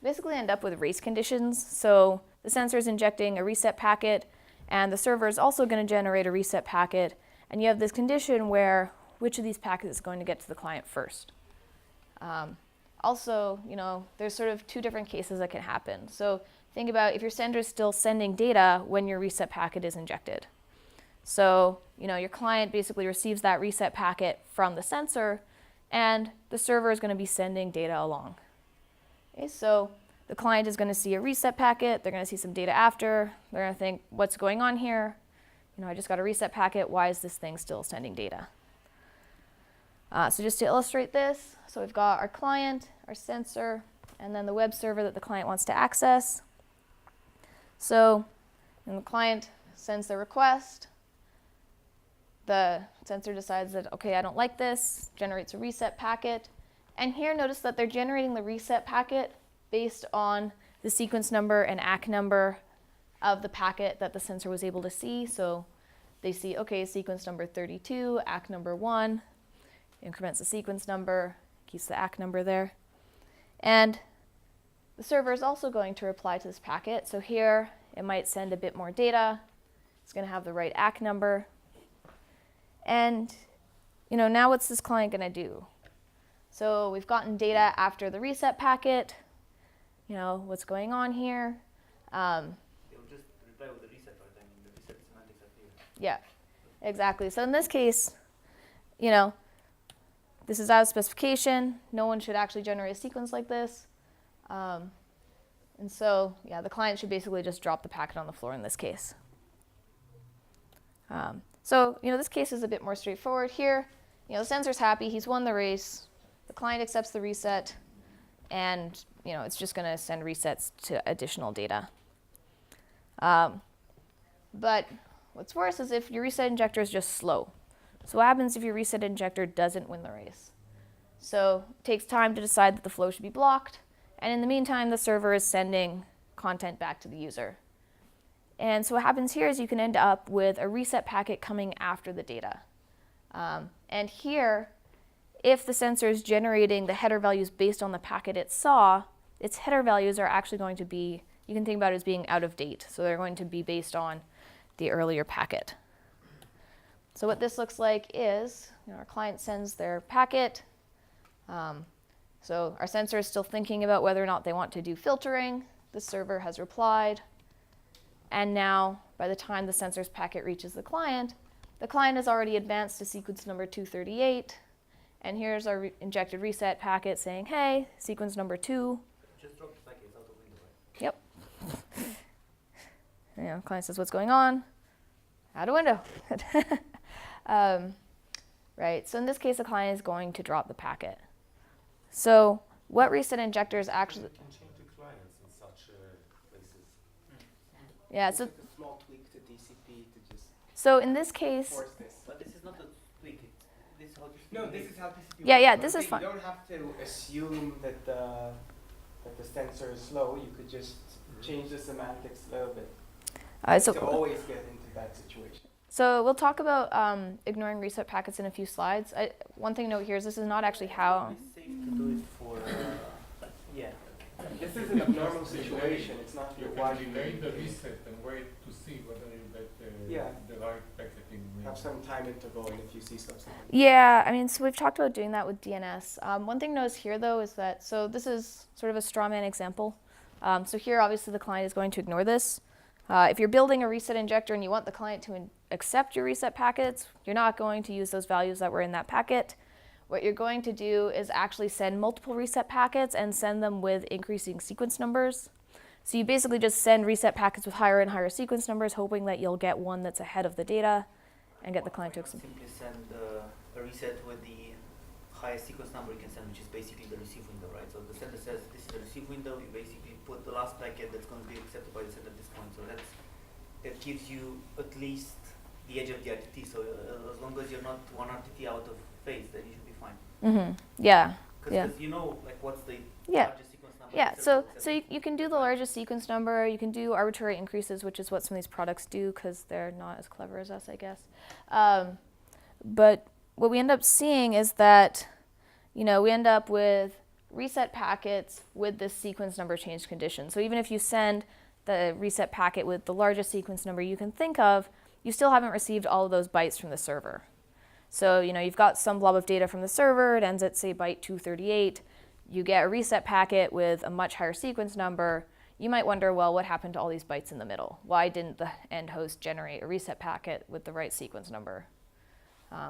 Basically end up with race conditions. So the sensor is injecting a reset packet, and the server is also going to generate a reset packet. And you have this condition where which of these packets is going to get to the client first. Also, there's sort of two different cases that can happen. So think about if your sender is still sending data when your reset packet is injected. So, your client basically receives that reset packet from the sensor, and the server is going to be sending data along. Okay, so the client is going to see a reset packet, they're going to see some data after, they're going to think, what's going on here? I just got a reset packet, why is this thing still sending data? So just to illustrate this, so we've got our client, our sensor, and then the web server that the client wants to access. So when the client sends the request, the sensor decides that, okay, I don't like this, generates a reset packet. And here notice that they're generating the reset packet based on the sequence number and ACK number of the packet that the sensor was able to see. So they see, okay, sequence number 32, ACK number 1, increments the sequence number, keeps the ACK number there. And the server is also going to reply to this packet. So here it might send a bit more data. It's going to have the right ACK number. And now what's this client going to do? So we've gotten data after the reset packet. What's going on here? They'll just reply with the reset, right? I mean, the reset semantics are here. Yeah, exactly. So in this case, this is out of specification. No one should actually generate a sequence like this. And so, the client should basically just drop the packet on the floor in this case. So, this case is a bit more straightforward here. The sensor's happy, he's won the race. The client accepts the reset, and it's just going to send resets to additional data. But what's worse is if your reset injector is just slow. So what happens if your reset injector doesn't win the race? So it takes time to decide that the flow should be blocked, and in the meantime, the server is sending content back to the user. And so what happens here is you can end up with a reset packet coming after the data. And here, if the sensor is generating the header values based on the packet it saw, its header values are actually going to be, you can think about it as being out of date. So they're going to be based on the earlier packet. So what this looks like is, our client sends their packet. So our sensor is still thinking about whether or not they want to do filtering. The server has replied. And now, by the time the sensor's packet reaches the client has already advanced to sequence number 238. And here's our injected reset packet saying, hey, sequence number 2. Just drop the packet out the window, right? Yep. Client says, what's going on? Out a window. Right, so in this case, the client is going to drop the packet. So what reset injector is actually... You can change the clients in such places. Yeah, so... A small tweak to DCP to just So in this case... force this. But this is not a tweak. This is how this No, this is how DCP Yeah, works. this is You fine. don't have to assume that the sensor is slow. You could just change the semantics a little bit so to always get into that situation. So we'll talk about ignoring reset packets in a few slides. One thing to note here is this is not actually how. It's safe to do it for, yeah. This is an abnormal situation. It's not You why can you delay the reset and wait to see whether you get Yeah. the right packet in. have some time interval, and if you see something. Yeah, I mean, so we've talked about doing that with DNS. One thing to notice here, though, is that, so this is sort of a straw man example. So here, obviously, the client is going to ignore this. If you're building a reset injector and you want the client to accept your reset packets, you're not going to use those values that were in that packet. What you're going to do is actually send multiple reset packets and send them with increasing sequence numbers. So you basically just send reset packets with higher and higher sequence numbers, hoping that you'll get one that's ahead of the data and get the client to accept. Simply send a reset with the highest sequence number you can send, which is basically the receive window, right? So the sender says this is the receive window. You basically put the last packet that's going to be accepted by the sender at this point. So that gives you at least the edge of the RTT. So as long as you're not one RTT out of phase, then you should be fine. Mm-hmm. Yeah. Because Yeah. you know, like, what's the Yeah. largest sequence number? Yeah, the so server will so accept. you can do the largest sequence number. You can do arbitrary increases, which is what some of these products do because they're not as clever as us, I guess. But what we end up seeing is that, we end up with reset packets with this sequence number change condition. So even if you send the reset packet with the largest sequence number you can think of, you still haven't received all of those bytes from the server. So, you've got some blob of data from the server. It ends at, say, byte 238. You get a reset packet with a much higher sequence number. You might wonder, well, what happened to all these bytes in the middle? Why didn't the end host generate a reset packet with the right sequence number?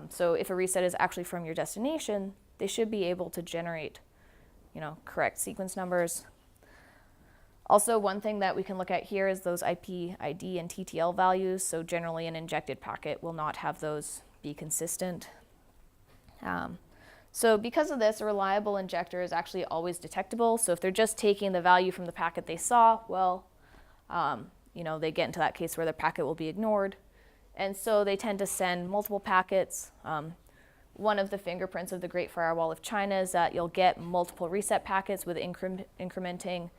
So if a reset is actually from your destination, they should be able to generate, correct sequence numbers. Also, one thing that we can look at here is those IP ID and TTL values. So generally, an injected packet will not have those be consistent. So because of this, a reliable injector is actually always detectable. So if they're just taking the value from the packet they saw, well, they get into that case where the packet will be ignored. And so they tend to send multiple packets. One of the fingerprints of the Great Firewall of China is that you'll get multiple reset packets with incrementing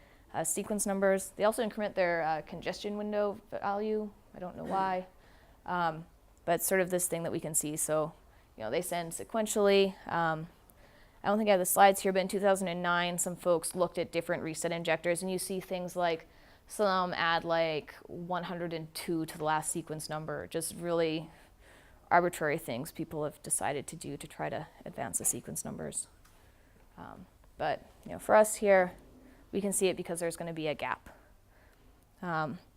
sequence numbers. They also increment their congestion window value. I don't know why. But it's sort of this thing that we can see. So, they send sequentially. I don't think I have the slides here, but in 2009, some folks looked at different reset injectors, and you see things like some add like 102 to the last sequence number, just really arbitrary things people have decided to do to try to advance the sequence numbers. But for us here, we can see it because there's going to be a gap.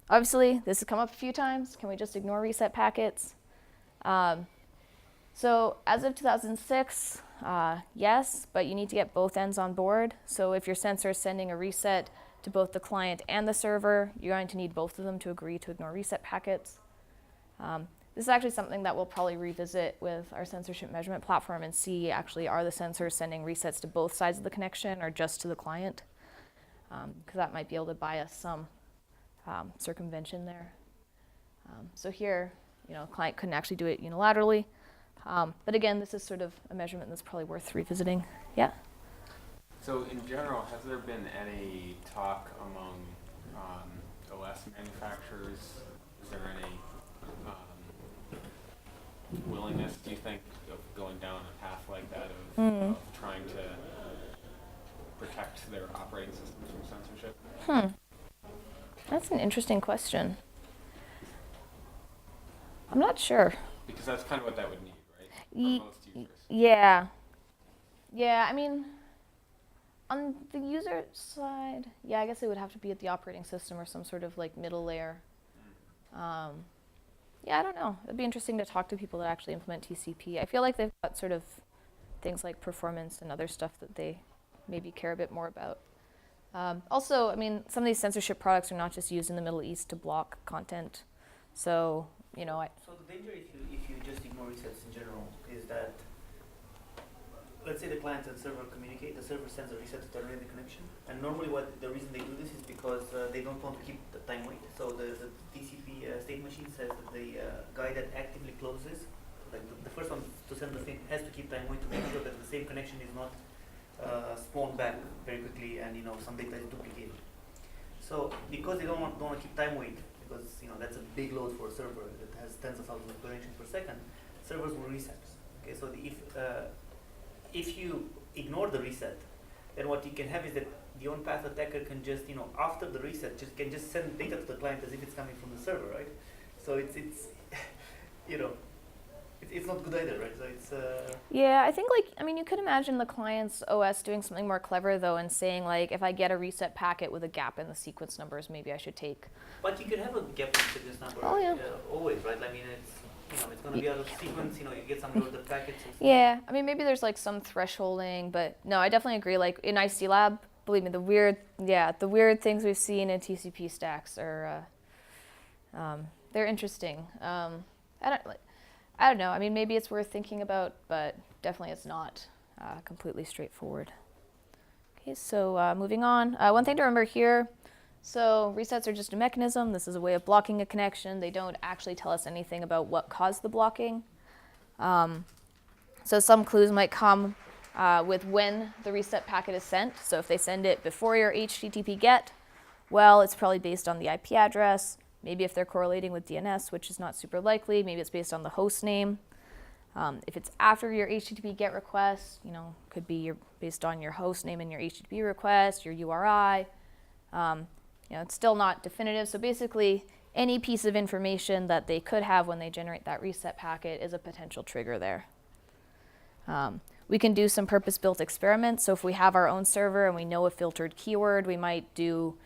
Obviously, this has come up a few times. Can we just ignore reset packets? So as of 2006, yes, but you need to get both ends on board. So if your censor is sending a reset to both the client and the server, you're going to need both of them to agree to ignore reset packets. This is actually something that we'll probably revisit with our censorship measurement platform and see actually are the censors sending resets to both sides of the connection or just to the client, because that might be able to buy us some circumvention there. So here, a client couldn't actually do it unilaterally. But again, this is sort of a measurement that's probably worth revisiting. Yeah? So in general, has there been any talk among OS manufacturers? Is there any willingness, do you think, of going down a path like that of trying to protect their operating systems from censorship? That's an interesting question. I'm not sure. Because that's kind of what that would need, right? Ye- For most users. Yeah. Yeah, I mean, on the user side, yeah, I guess it would have to be at the operating system or some sort of like middle layer. Yeah, I don't know. It'd be interesting to talk to people that actually implement TCP. I feel like they've got sort of things like performance and other stuff that they maybe care a bit more about. Also, I mean, some of these censorship products are not just used in the Middle East to block content. So, So the danger if you just ignore resets in general is that, let's say the client and server communicate, the server sends a reset to terminate the connection, and normally the reason they do this is because they don't want to keep the time wait. So the TCP state machine says that the guy that actively closes, like the first one to send the thing, has to keep time wait to make sure that the same connection is not spawned back very quickly and some data is duplicated. So because they don't want to keep time wait, because that's a big load for a server that has tens of thousands of connections per second. Servers will reset. Okay, so if you ignore the reset, then what you can have is that the on-path attacker can just, after the reset, can just send data to the client as if it's coming from the server, right? So it's it's not good either, right? So it's Yeah, I think you could imagine the client's OS doing something more clever though, and saying like, if I get a reset packet with a gap in the sequence numbers, maybe I should take. But you can have a gap in the sequence number. Oh, yeah. Always, right? I mean, it's going to be out of sequence. You get some of the packets. Yeah, maybe there's like some thresholding, but no, I definitely agree. Like in IC Lab, believe me, the weird things we've seen in TCP stacks are, they're interesting. I don't know. Maybe it's worth thinking about, but definitely it's not completely straightforward. Okay, so moving on. One thing to remember here, so resets are just a mechanism. This is a way of blocking a connection. They don't actually tell us anything about what caused the blocking. So some clues might come with when the reset packet is sent. So if they send it before your HTTP GET, well, it's probably based on the IP address. Maybe if they're correlating with DNS, which is not super likely, maybe it's based on the host name. If it's after your HTTP GET request, could be based on your host name and your HTTP request, your URI. It's still not definitive. So basically, any piece of information that they could have when they generate that reset packet is a potential trigger there. We can do some purpose-built experiments. So if we have our own server and we know a filtered keyword, we might do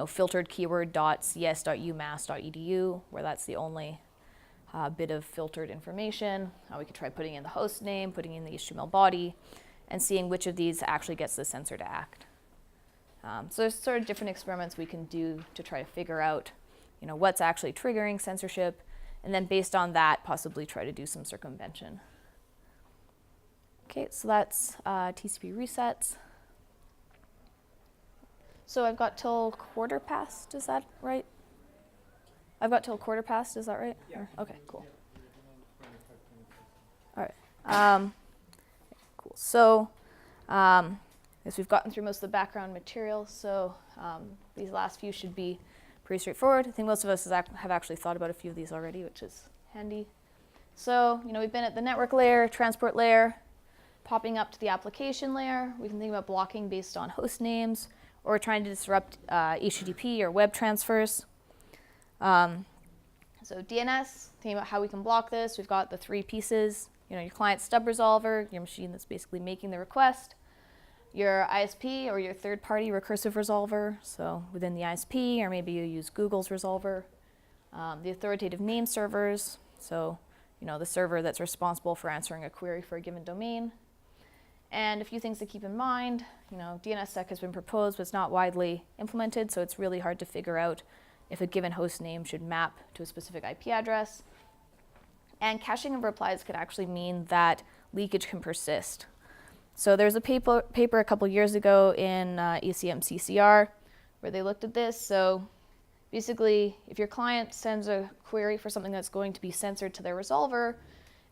filtered keyword.cs.umass.edu, where that's the only bit of filtered information. We could try putting in the host name, putting in the HTML body, and seeing which of these actually gets the censor to act. So there's sort of different experiments we can do to try to figure out, what's actually triggering censorship, and then based on that, possibly try to do some circumvention. Okay, so that's TCP resets. So I've got till 1/4 is that right? I've got till 1/4 is that right? Yeah. Okay, cool. All right. Cool. So, as we've gotten through most of the background material, so these last few should be pretty straightforward. I think most of us have actually thought about a few of these already, which is handy. So, we've been at the network layer, transport layer, popping up to the application layer. We can think about blocking based on host names, or trying to disrupt HTTP or web transfers. So DNS, thinking about how we can block this. We've got the 3 pieces. Your client stub resolver, your machine that's basically making the request, your ISP or your third-party recursive resolver, so within the ISP, or maybe you use Google's resolver. The authoritative name servers, so the server that's responsible for answering a query for a given domain. And a few things to keep in mind, DNSSEC has been proposed, but it's not widely implemented, so it's really hard to figure out if a given host name should map to a specific IP address. And caching of replies could actually mean that leakage can persist. So there's a paper a couple years ago in ECM-CCR where they looked at this. So basically, if your client sends a query for something that's going to be censored to their resolver,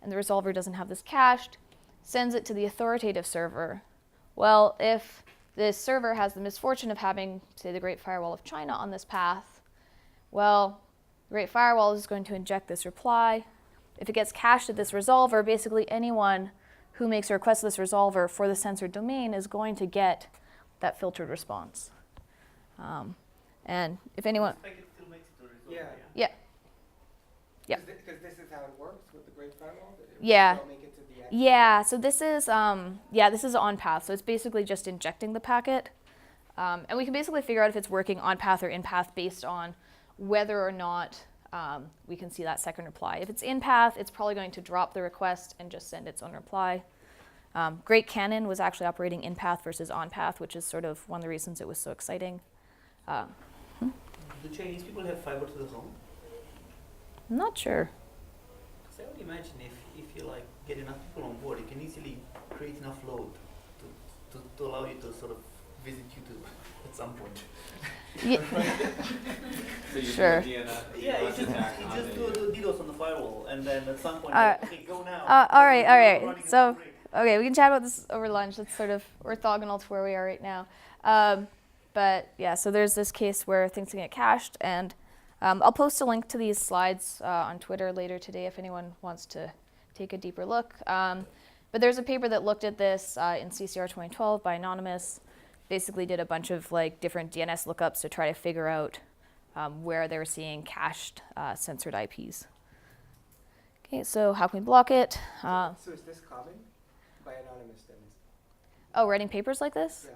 and the resolver doesn't have this cached, sends it to the authoritative server. Well, if this server has the misfortune of having, say, the Great Firewall of China on this path, well, the Great Firewall is going to inject this reply. If it gets cached at this resolver, basically anyone who makes a request to this resolver for the censored domain is going to get that filtered response. And if anyone... It still makes it to the Yeah. resolver, Yeah. Yeah. Because this is how it works with the Great Firewall? It will Yeah. still make it to the actual- Yeah, so this is on path. So it's basically just injecting the packet. And we can basically figure out if it's working on path or in path based on whether or not we can see that second reply. If it's in path, it's probably going to drop the request and just send its own reply. Great Canon was actually operating in path versus on path, which is sort of one of the reasons it was so exciting. Do Chinese people have fiber to the home? I'm not sure. Because I would imagine if you get enough people on board, you can easily create enough load to allow you to sort of visit YouTube at some point. So you Sure. do a DNS, Yeah, you DDoS just attack on do DDoS on the firewall, and then at some point, okay, go now. All right. Running So, at the break. okay, we can chat about this over lunch. That's sort of orthogonal to where we are right now. But yeah, so there's this case where things can get cached, and I'll post a link to these slides on Twitter later today if anyone wants to take a deeper look. But there's a paper that looked at this in CCR 2012 by Anonymous. Basically did a bunch of like different DNS lookups to try to figure out where they were seeing cached censored IPs. Okay, so how can we block it? So is this common by Anonymous then? Oh, writing papers like this? Yeah.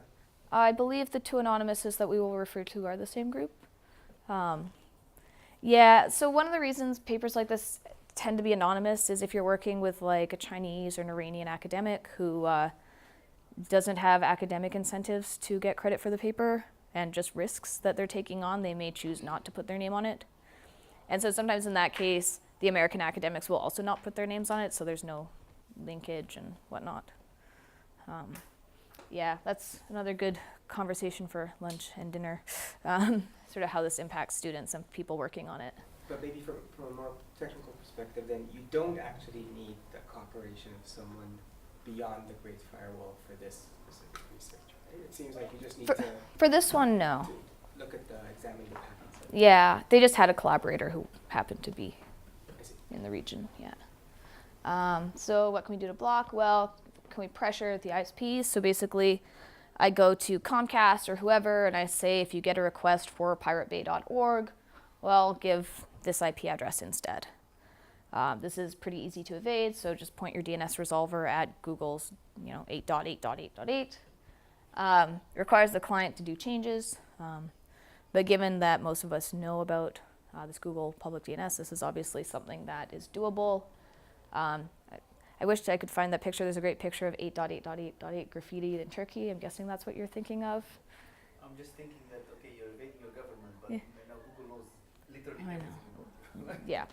I believe the two Anonymouses that we will refer to are the same group. Yeah, so one of the reasons papers like this tend to be anonymous is if you're working with like a Chinese or an Iranian academic who doesn't have academic incentives to get credit for the paper and just risks that they're taking on, they may choose not to put their name on it. And so sometimes in that case, the American academics will also not put their names on it, so there's no linkage and whatnot. Yeah, that's another good conversation for lunch and dinner, sort of how this impacts students and people working on it. But maybe from a more technical perspective, then you don't actually need the cooperation of someone beyond the Great Firewall for this specific research, right? It seems like you just need to For this one, no. look at the examine the patents. Yeah, they just had a collaborator who happened to be I see. in the region, yeah. So what can we do to block? Well, can we pressure the ISPs? So basically, I go to Comcast or whoever, and I say, if you get a request for piratebay.org, well, give this IP address instead. This is pretty easy to evade, so just point your DNS resolver at Google's 8.8.8.8. Requires the client to do changes, but given that most of us know about this Google public DNS, this is obviously something that is doable. I wish I could find that picture. There's a great picture of 8.8.8.8 graffiti in Turkey. I'm guessing that's what you're thinking of. I'm just thinking that, okay, you're evading your government, but Yeah. now Google knows literally I know. everything. Yeah.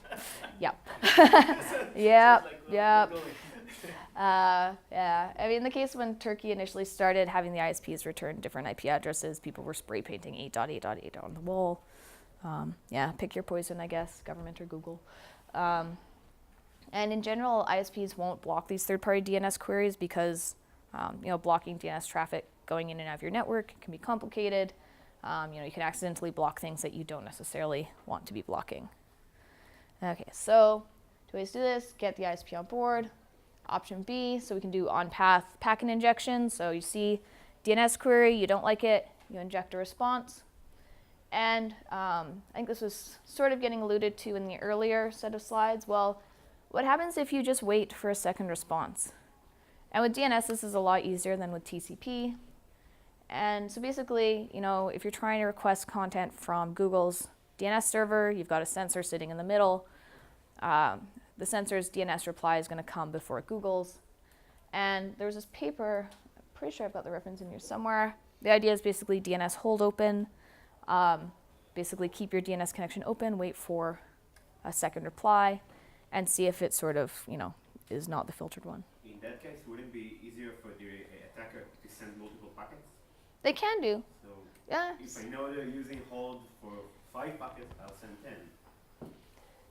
Yep. Yep. Like, Yep. we're going. Yeah. I mean, in the case when Turkey initially started having the ISPs return different IP addresses, people were spray painting 8.8.8 on the wall. Yeah, pick your poison, I guess, government or Google. And in general, ISPs won't block these third-party DNS queries because, blocking DNS traffic going in and out of your network can be complicated. You can accidentally block things that you don't necessarily want to be blocking. Okay, so two ways to do this: get the ISP on board. Option B, so we can do on-path packet injection. So you see DNS query, you don't like it, you inject a response. And I think this was sort of getting alluded to in the earlier set of slides. Well, what happens if you just wait for a second response? And with DNS, this is a lot easier than with TCP. And so basically, if you're trying to request content from Google's DNS server, you've got a censor sitting in the middle. The censor's DNS reply is going to come before Google's. And there was this paper, I'm pretty sure I've got the reference in here somewhere. The idea is basically DNS hold open. Basically keep your DNS connection open, wait for a second reply, and see if it sort of, is not the filtered one. In that case, would it be easier for the attacker to send multiple packets? They can do. So Yeah. if I know they're using hold for 5 packets, I'll send 10.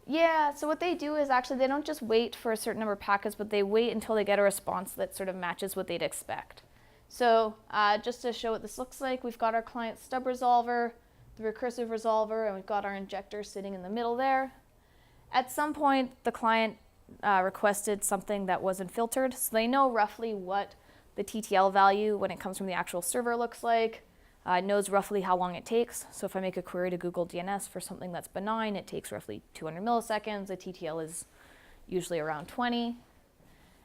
Yeah, so what they do is actually they don't just wait for a certain number of packets, but they wait until they get a response that sort of matches what they'd expect. So just to show what this looks like, we've got our client stub resolver, the recursive resolver, and we've got our injector sitting in the middle there. At some point, the client requested something that wasn't filtered, so they know roughly what the TTL value when it comes from the actual server looks like. It knows roughly how long it takes. So if I make a query to Google DNS for something that's benign, it takes roughly 200 milliseconds. The TTL is usually around 20.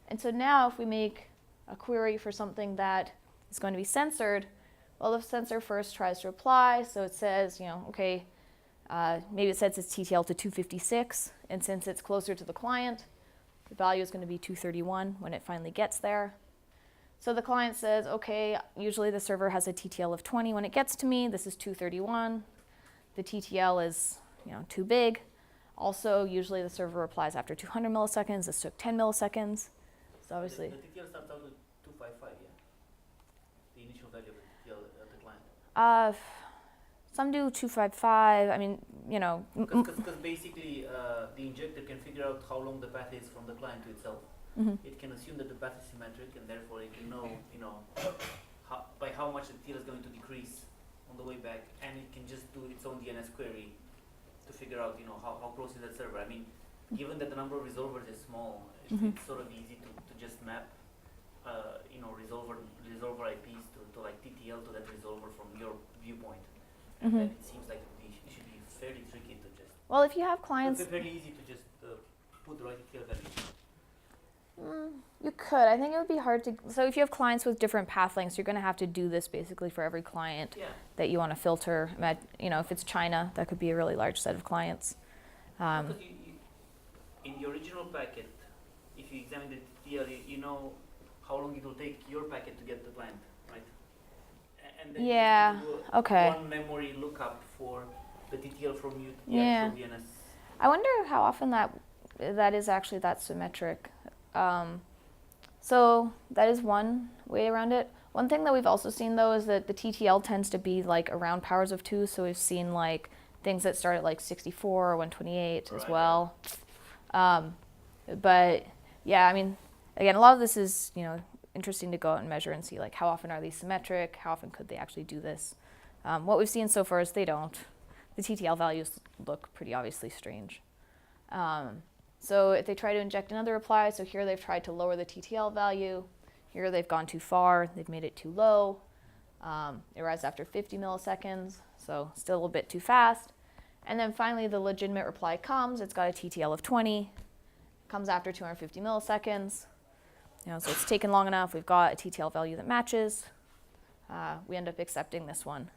And so now if we make a query for something that is going to be censored, well, the censor first tries to reply. So it says, okay, maybe it sets its TTL to 256. And since it's closer to the client, the value is going to be 231 when it finally gets there. So the client says, okay, usually the server has a TTL of 20 when it gets to me. This is 231. The TTL is, too big. Also, usually the server replies after 200 milliseconds. This took 10 milliseconds. So obviously, The TTL starts out with 255, yeah? The initial value of the TTL at the client. some do 255. I mean, Because basically the injector can figure out how long the path is from the client to itself. It can assume that the path is symmetric, and therefore it can know, by how much the TTL is going to decrease on the way back, and it can just do its own DNS query to figure out, how close is that server. I mean, given that the number of resolvers is small, Mhm. it's sort of easy to just map, resolver IPs to like TTL to that resolver from your viewpoint. And Mhm. then it seems like it should be fairly tricky to just, Well, if you have clients, fairly easy to just put the right TTL value. you could. I think it would be hard to. So if you have clients with different path lengths, you're going to have to do this basically for every client Yeah. that you want to filter. If it's China, that could be a really large set of clients. Because in your original packet, if you examine the TTL, you know how long it will take your packet to get to the client, right? And then Yeah, you do a okay. one memory lookup for the TTL from you to the Yeah. actual DNS. I wonder how often that is actually that symmetric. So that is one way around it. One thing that we've also seen though is that the TTL tends to be like around powers of 2. So we've seen like things that start at like 64 or 128 as Right. well. But yeah, I mean, again, a lot of this is, interesting to go out and measure and see like how often are these symmetric? How often could they actually do this? What we've seen so far is they don't. The TTL values look pretty obviously strange. So if they try to inject another reply, so here they've tried to lower the TTL value. Here they've gone too far, they've made it too low. It arrives after 50 milliseconds, so still a bit too fast. And then finally the legitimate reply comes, it's got a TTL of 20, comes after 250 milliseconds. So it's taken long enough, we've got a TTL value that matches. We end up accepting this one.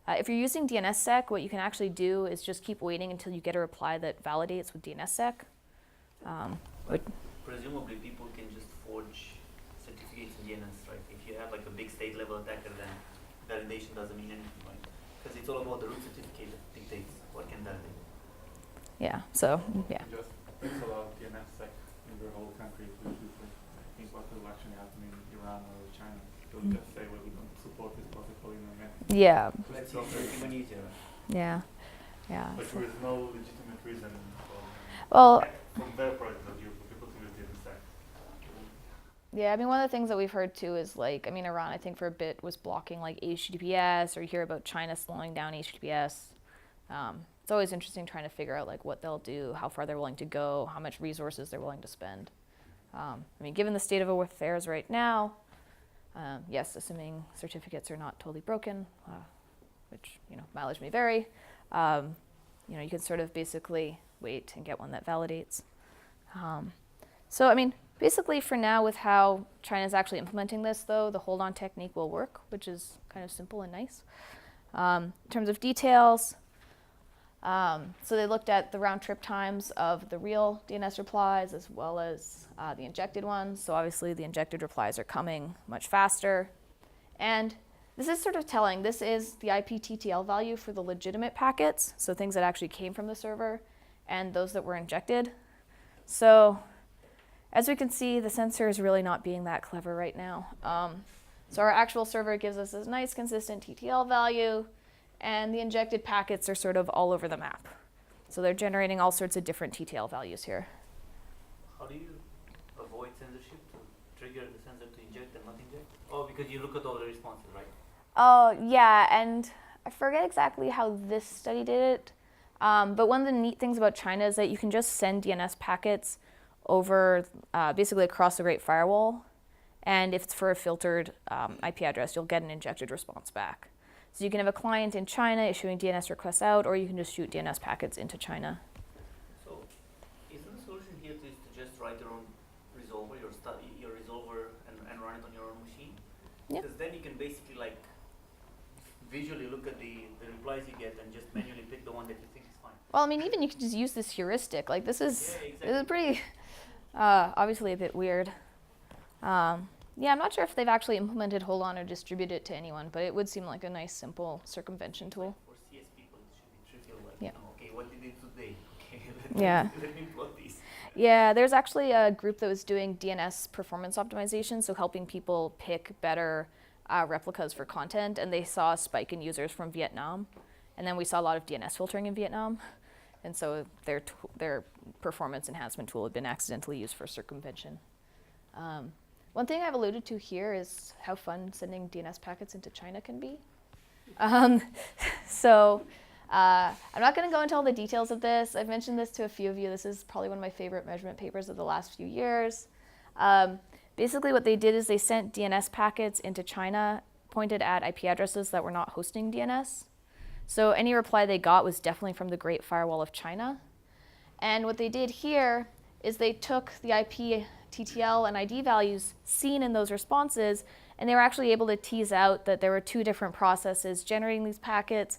If you're using DNSSEC, what you can actually do is just keep waiting until you get a reply that validates with DNSSEC. Presumably people can just forge certificates in DNS, right? If you have like a big state level attacker, then validation doesn't mean anything, right? Because it's all about the root certificate that dictates what can validate. Yeah, so, yeah. Just pixel out DNSSEC in the whole country, which is I think what will actually happen in Iran or China. They'll just say, well, we don't support this protocol in the net. Yeah, Let's see, it's even easier. yeah, yeah. But there is no legitimate reason Well, from their point of view for people to use DNSSEC. yeah, I mean, one of the things that we've heard too is like, Iran, I think for a bit was blocking like HTTPS, or you hear about China slowing down HTTPS. It's always interesting trying to figure out like what they'll do, how far they're willing to go, how much resources they're willing to spend. Given the state of affairs right now, yes, assuming certificates are not totally broken, which, mileage may vary, you can sort of basically wait and get one that validates. So, basically for now with how China's actually implementing this though, the hold on technique will work, which is kind of simple and nice. In terms of details, so they looked at the round trip times of the real DNS replies as well as the injected ones. So obviously the injected replies are coming much faster. And this is sort of telling. This is the IP TTL value for the legitimate packets, so things that actually came from the server, and those that were injected. So as we can see, the censor is really not being that clever right now. So our actual server gives us this nice consistent TTL value, and the injected packets are sort of all over the map. So they're generating all sorts of different TTL values here. How do you avoid censorship to trigger the censor to inject and not inject? Oh, because you look at all the responses, right? Oh, yeah, and I forget exactly how this study did it, but one of the neat things about China is that you can just send DNS packets over basically across the Great Firewall, and if it's for a filtered IP address, you'll get an injected response back. So you can have a client in China issuing DNS requests out, or you can just shoot DNS packets into China. So, isn't the solution here to just write your own resolver, your resolver, and run it on your own machine? Yeah. Because then you can basically like visually look at the replies you get and just manually pick the one that you think is fine. Well, even you can just use this heuristic. Like this is Yeah, exactly. this is pretty obviously a bit weird. Yeah, I'm not sure if they've actually implemented hold on or distributed it to anyone, but it would seem like a nice, simple circumvention tool. For CS people, it should be trivial. Like, Yeah. Okay, what did they do today? Okay, let me plot these. Yeah, there's actually a group that was doing DNS performance optimization, so helping people pick better replicas for content, and they saw a spike in users from Vietnam, and then we saw a lot of DNS filtering in Vietnam, and so their performance enhancement tool had been accidentally used for circumvention. One thing I've alluded to here is how fun sending DNS packets into China can be. So I'm not going to go into all the details of this. I've mentioned this to a few of you. This is probably one of my favorite measurement papers of the last few years. Basically what they did is they sent DNS packets into China pointed at IP addresses that were not hosting DNS. So any reply they got was definitely from the Great Firewall of China. And what they did here is they took the IP TTL and ID values seen in those responses, and they were actually able to tease out that there were two different processes generating these packets.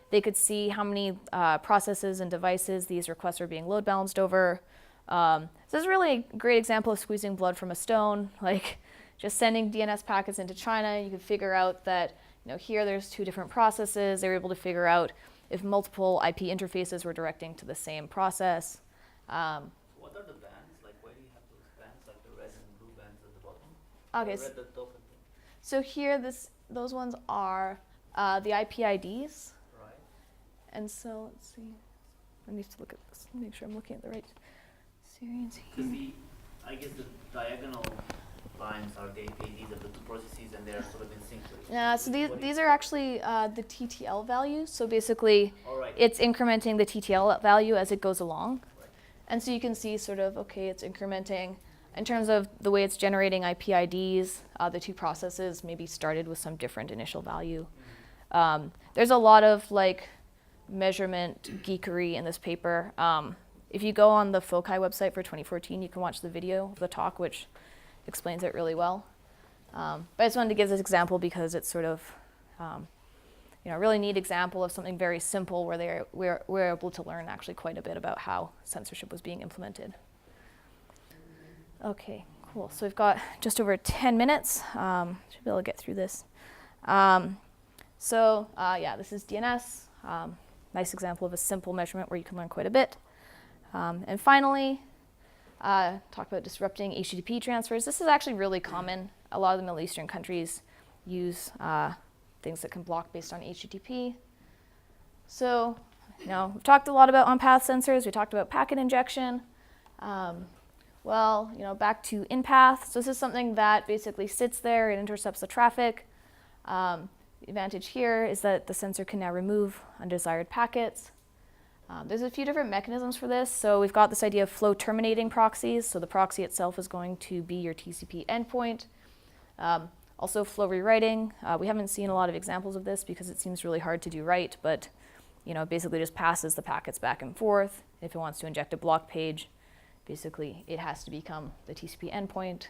They could see how many processes and devices these requests are being load balanced over. So this is really a great example of squeezing blood from a stone. Like just sending DNS packets into China, you could figure out that here there's two different processes. They were able to figure out if multiple IP interfaces were directing to the same process. What are the bands? Like, why do you have those bands, like the red and blue bands at the bottom? Okay. Or red at the top. So here, those ones are the IP IDs. Right. And so let's see. I need to look at this. Make sure I'm looking at the right series Because here. I guess the diagonal lines are the IPs of the two processes, and they are sort of in sync. Yeah. So these are actually the TTL values. So basically, Alright. it's incrementing the TTL value as it goes along. Right. And so you can see sort of, okay, it's incrementing. In terms of the way it's generating IP IDs, the two processes maybe started with some different initial value. There's a lot of like measurement geekery in this paper. If you go on the Phillipa website for 2014, you can watch the video of the talk, which explains it really well. But I just wanted to give this example because it's sort of a really neat example of something very simple where we're able to learn actually quite a bit about how censorship was being implemented. Okay, cool. So we've got just over 10 minutes. Should be able to get through this. Yeah, this is DNS. Nice example of a simple measurement where you can learn quite a bit. And finally, talk about disrupting HTTP transfers. This is actually really common. A lot of the Middle Eastern countries use things that can block based on HTTP. So, we've talked a lot about on-path sensors. We talked about packet injection. Back to in-path. So this is something that basically sits there and intercepts the traffic. The advantage here is that the sensor can now remove undesired packets. There's a few different mechanisms for this. So we've got this idea of flow terminating proxies. So the proxy itself is going to be your TCP endpoint. Also flow rewriting. We haven't seen a lot of examples of this because it seems really hard to do right, but it basically just passes the packets back and forth. If it wants to inject a block page, basically it has to become the TCP endpoint.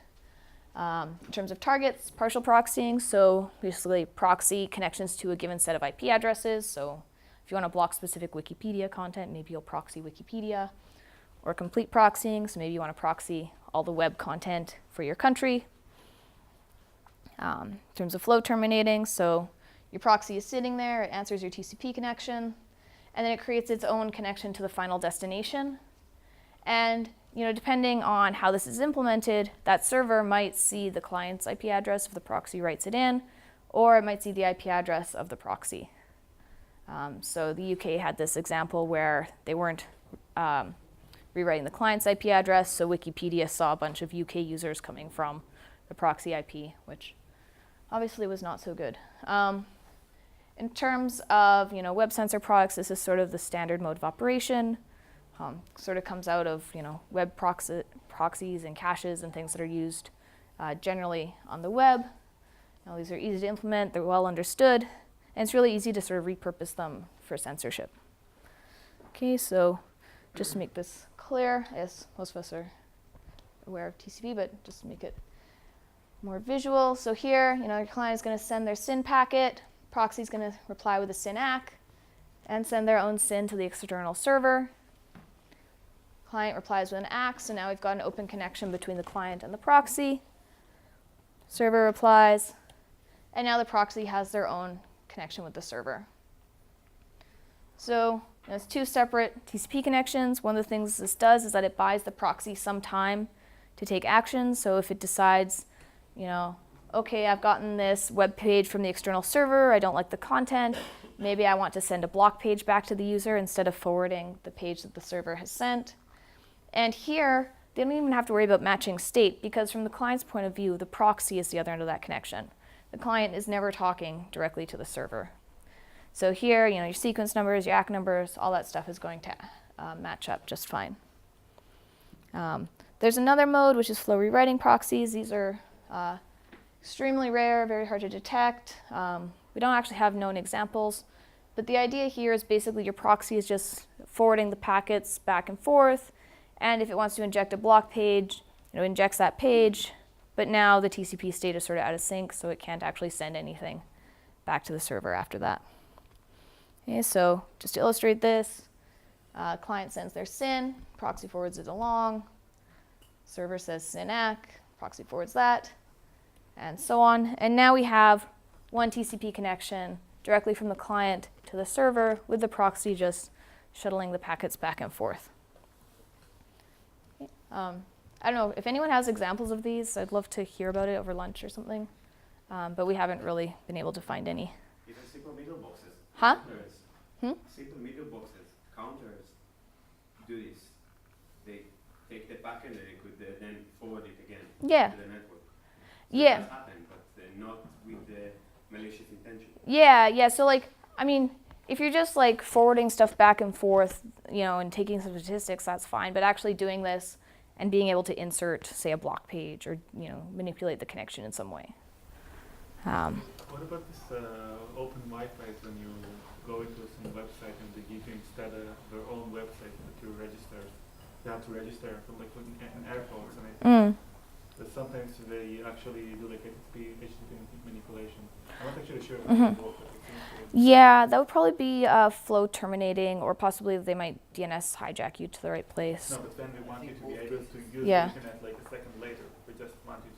In terms of targets, partial proxying. So basically proxy connections to a given set of IP addresses. So if you want to block specific Wikipedia content, maybe you'll proxy Wikipedia. Or complete proxying, so maybe you want to proxy all the web content for your country. In terms of flow terminating, so your proxy is sitting there, it answers your TCP connection, and then it creates its own connection to the final destination. And depending on how this is implemented, that server might see the client's IP address if the proxy writes it in, or it might see the IP address of the proxy. So the UK had this example where they weren't rewriting the client's IP address, so Wikipedia saw a bunch of UK users coming from the proxy IP, which obviously was not so good. In terms of web sensor products, this is sort of the standard mode of operation. Sort of comes out of web proxies and caches and things that are used generally on the web. These are easy to implement, they're well understood, and it's really easy to sort of repurpose them for censorship. Okay, so just to make this clear, yes, most of us are aware of TCP, but just to make it more visual. So here, your client is going to send their SYN packet, proxy is going to reply with a SYN ACK, and send their own SYN to the external server. Client replies with an ACK, so now we've got an open connection between the client and the proxy. Server replies, and now the proxy has their own connection with the server. So there's two separate TCP connections. One of the things this does is that it buys the proxy some time to take action. So if it decides, okay, I've gotten this web page from the external server, I don't like the content, maybe I want to send a block page back to the user instead of forwarding the page that the server has sent. And here, they don't even have to worry about matching state because from the client's point of view, the proxy is the other end of that connection. The client is never talking directly to the server. So here, your sequence numbers, your ACK numbers, all that stuff is going to match up just fine. There's another mode, which is flow rewriting proxies. These are extremely rare, very hard to detect. We don't actually have known examples, but the idea here is basically your proxy is just forwarding the packets back and forth, and if it wants to inject a block page, it injects that page, but now the TCP state is sort of out of sync, so it can't actually send anything back to the server after that. Okay, so just to illustrate this, client sends their SYN, proxy forwards it along, server says SYN ACK, proxy forwards that, and so on. And now we have one TCP connection directly from the client to the server with the proxy just shuttling the packets back and forth. I don't know, if anyone has examples of these, I'd love to hear about it over lunch or something, but we haven't really been able to find any. Even simple middle boxes. Huh? Counters. Simple middle boxes, counters do this. They take the packet and they could then forward it again Yeah. to the network. So Yeah. it does happen, but not with the malicious intention. Yeah, so if you're just forwarding stuff back and forth, and taking some statistics, that's fine, but actually doing this and being able to insert, say, a block page or, manipulate the connection in some way. What about this open Wi-Fi when you go into some website and they give you instead their own website that you register? You have to register in airports, and but sometimes they actually do HTTP manipulation. I'm not actually sure if it works. Yeah, that would probably be flow terminating, or possibly they might DNS hijack you to the right place. No, but then they want you to be able to use Yeah. the internet a second later. We just want you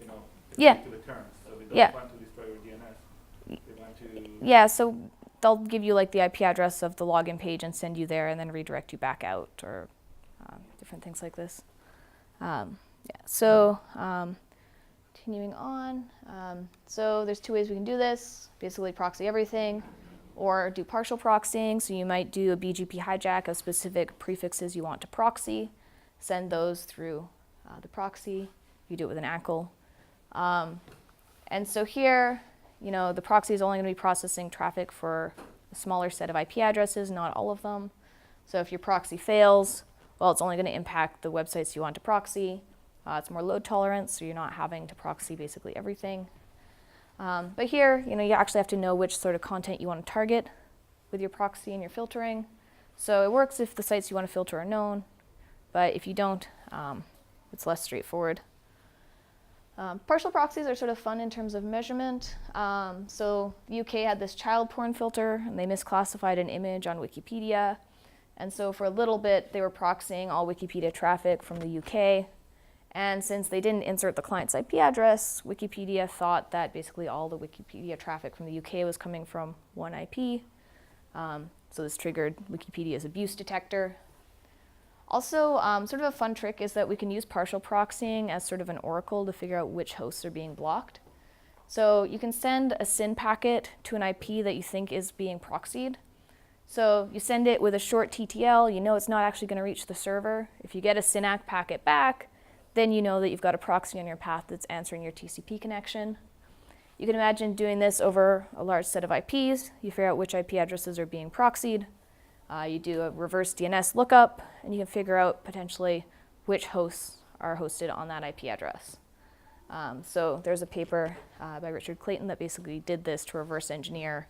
to, Yeah. stick to the terms. So they don't Yeah. want to destroy your DNS. They want to. Yeah, so they'll give you the IP address of the login page and send you there and then redirect you back out, or different things like this. Continuing on. So there's two ways we can do this. Basically proxy everything or do partial proxying. So you might do a BGP hijack of specific prefixes you want to proxy, send those through the proxy. You do it with an ACL. And so here, the proxy is only going to be processing traffic for a smaller set of IP addresses, not all of them. So if your proxy fails, well, it's only going to impact the websites you want to proxy. It's more load tolerant, so you're not having to proxy basically everything. But here, you actually have to know which sort of content you want to target with your proxy and your filtering. So it works if the sites you want to filter are known, but if you don't, it's less straightforward. Partial proxies are sort of fun in terms of measurement. So the UK had this child porn filter, and they misclassified an image on Wikipedia. And so for a little bit, they were proxying all Wikipedia traffic from the UK. And since they didn't insert the client's IP address, Wikipedia thought that basically all the Wikipedia traffic from the UK was coming from one IP. So this triggered Wikipedia's abuse detector. Also, sort of a fun trick is that we can use partial proxying as sort of an oracle to figure out which hosts are being blocked. So you can send a SYN packet to an IP that you think is being proxied. So you send it with a short TTL, you know it's not actually going to reach the server. If you get a SYN ACK packet back, then you know that you've got a proxy on your path that's answering your TCP connection. You can imagine doing this over a large set of IPs. You figure out which IP addresses are being proxied. You do a reverse DNS lookup, and you can figure out potentially which hosts are hosted on that IP address. So there's a paper by Richard Clayton that basically did this to reverse engineer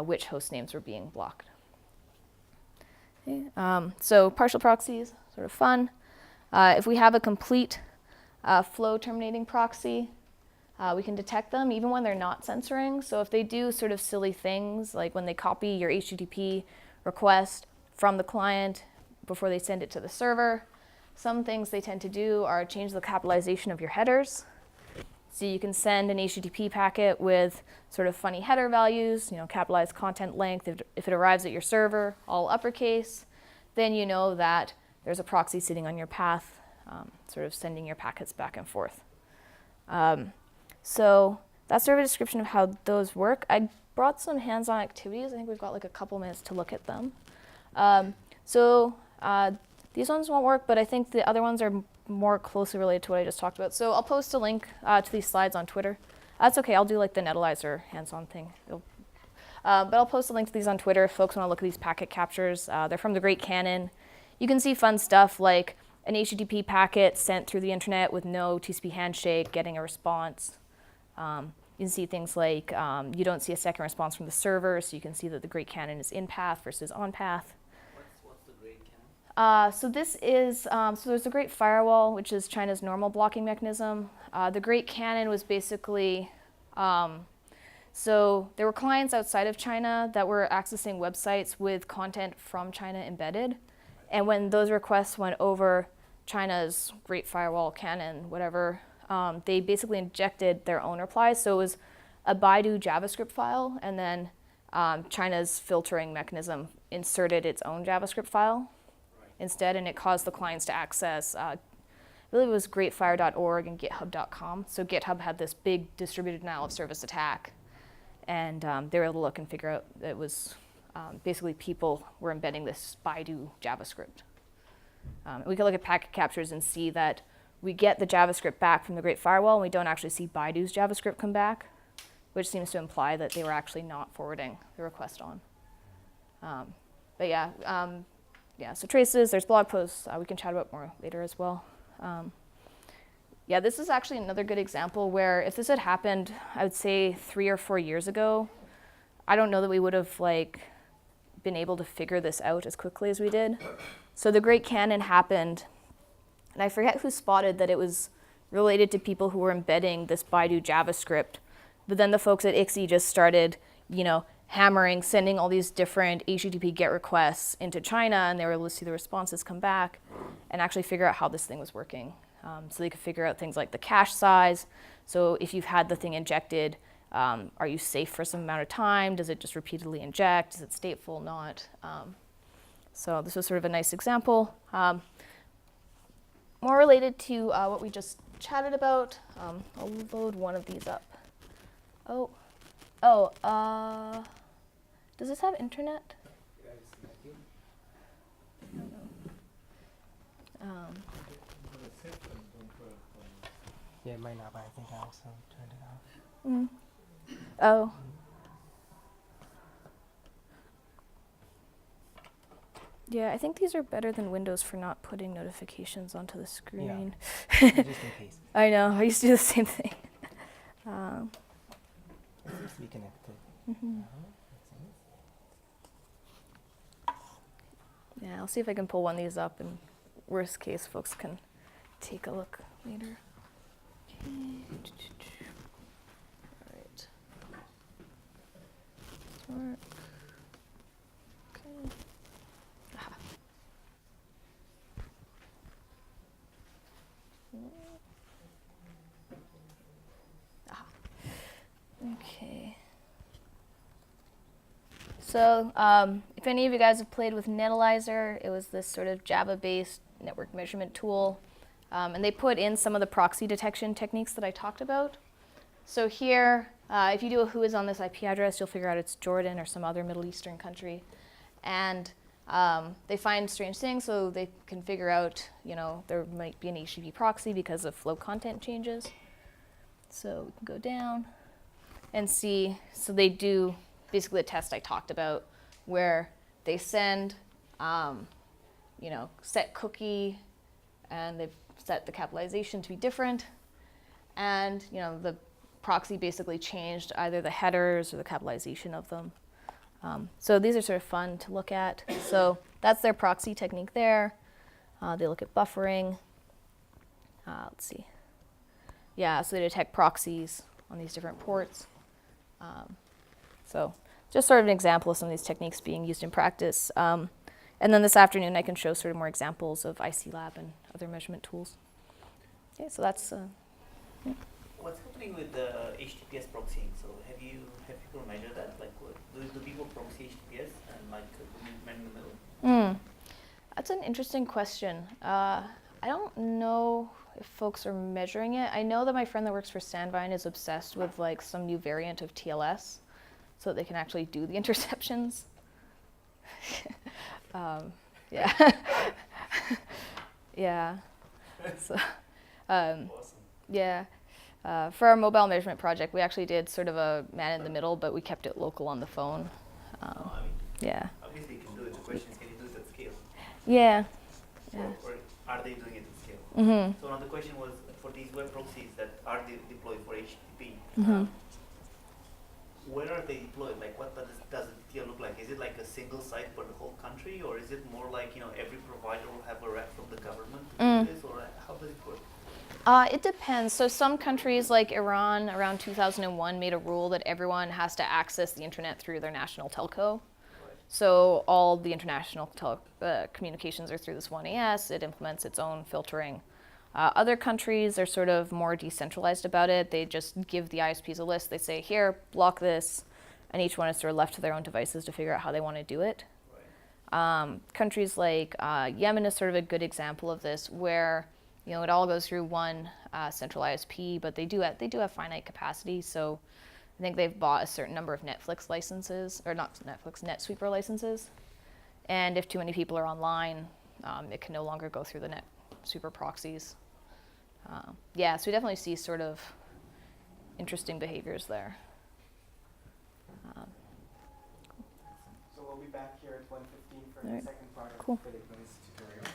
which host names were being blocked. Okay. So partial proxies, sort of fun. If we have a complete flow terminating proxy, we can detect them even when they're not censoring. So if they do sort of silly things, like when they copy your HTTP request from the client before they send it to the server, some things they tend to do are change the capitalization of your headers. So you can send an HTTP packet with sort of funny header values, capitalized content length. If it arrives at your server, all uppercase, then you know that there's a proxy sitting on your path, sort of sending your packets back and forth. So that's sort of a description of how those work. I brought some hands-on activities. I think we've got like a couple minutes to look at them. These ones won't work, but I think the other ones are more closely related to what I just talked about. So I'll post a link to these slides on Twitter. That's okay, I'll do like the Nettalyzer hands-on thing. But I'll post a link to these on Twitter if folks want to look at these packet captures. They're from the Great Canon. You can see fun stuff like an HTTP packet sent through the internet with no TCP handshake getting a response. You can see things like you don't see a second response from the server, so you can see that the Great Canon is in path versus on path. What's the Great Canon? So this is, so there's the Great Firewall, which is China's normal blocking mechanism. The Great Canon was basically, so there were clients outside of China that were accessing websites with content from China embedded. And when those requests went over China's Great Firewall canon, whatever, they basically injected their own replies. So it was a Baidu JavaScript file, and then China's filtering mechanism inserted its own JavaScript file instead, and it caused the clients to access, I believe it was greatfire.org and github.com. So GitHub had this big distributed denial of service attack, and they were able to look and figure out that it was basically people were embedding this Baidu JavaScript. We can look at packet captures and see that we get the JavaScript back from the Great Firewall, and we don't actually see Baidu's JavaScript come back, which seems to imply that they were actually not forwarding the request on. But yeah, so traces, there's blog posts. We can chat about more later as well. Yeah, this is actually another good example where if this had happened, I would say 3 or 4 years ago, I don't know that we would have been able to figure this out as quickly as we did. So the Great Canon happened, and I forget who spotted that it was related to people who were embedding this Baidu JavaScript. But then the folks at ICSI just started, hammering, sending all these different HTTP GET requests into China, and they were able to see the responses come back and actually figure out how this thing was working. So they could figure out things like the cache size. So if you've had the thing injected, are you safe for some amount of time? Does it just repeatedly inject? Is it stateful, not? So this was sort of a nice example. More related to what we just chatted about. I'll load one of these up. Does this have internet? I don't know. Yeah, it might not, but I think I also turned it off. Oh. Yeah, I think these are better than Windows for not putting notifications onto the screen. Yeah. Just in case. I know, I used to do the same thing. It seems to be connected. Mm-hmm. Yeah, I'll see if I can pull one of these up, and worst case, folks can take a look later. Okay. All right. Work. Okay. Aha. Aha. Okay. So if any of you guys have played with Netalyzer, it was this sort of Java-based network measurement tool. And they put in some of the proxy detection techniques that I talked about. So here, if you do a who is on this IP address, you'll figure out it's Jordan or some other Middle Eastern country. And they find strange things, so they can figure out, there might be an HTTP proxy because of flow content changes. So we can go down and see, so they do basically the test I talked about, where they send, set cookie, and they've set the capitalization to be different, and the proxy basically changed either the headers or the capitalization of them. So these are sort of fun to look at. So that's their proxy technique there. They look at buffering. Let's see. Yeah, so they detect proxies on these different ports. So just sort of an example of some of these techniques being used in practice. And then this afternoon I can show sort of more examples of IC Lab and other measurement tools. Okay, so that's yeah. What's happening with the HTTPS proxying? So have people measured that? Like, do people proxy HTTPS and like man in the middle? That's an interesting question. I don't know if folks are measuring it. I know that my friend that works for Sandvine is obsessed with like some new variant of TLS, so that they can actually do the interceptions. Yeah. Yeah. So, Awesome. yeah. For our mobile measurement project, we actually did sort of a man in the middle, but we kept it local on the phone. I mean, Yeah. obviously you can do it. The question is, can you do it at scale? Yeah. Or are they doing it at scale? Mm-hmm. So now the question was, for these web proxies that are deployed for HTTP, Mm-hmm. where are they deployed? Like, what does the tier look like? Is it like a single site for the whole country, or is it more like, every provider will have a rep from the government to do this, or how does it work? It depends. So some countries like Iran around 2001 made a rule that everyone has to access the internet through their national telco. So all the international communications are through this one AS. It implements its own filtering. Other countries are sort of more decentralized about it. They just give the ISPs a list. They say, here, block this. And each one is sort of left to their own devices to figure out how they want to do it. Countries like Yemen is sort of a good example of this, where it all goes through one central ISP, but they do have finite capacity. So I think they've bought a certain number of Netflix licenses, or not Netflix, NetSweeper licenses. And if too many people are online, it can no longer go through the NetSweeper proxies. Yeah, so we definitely see sort of interesting behaviors there. So we'll be back here at 1:15 for All the right. second part of Cool. Phillipa's tutorial.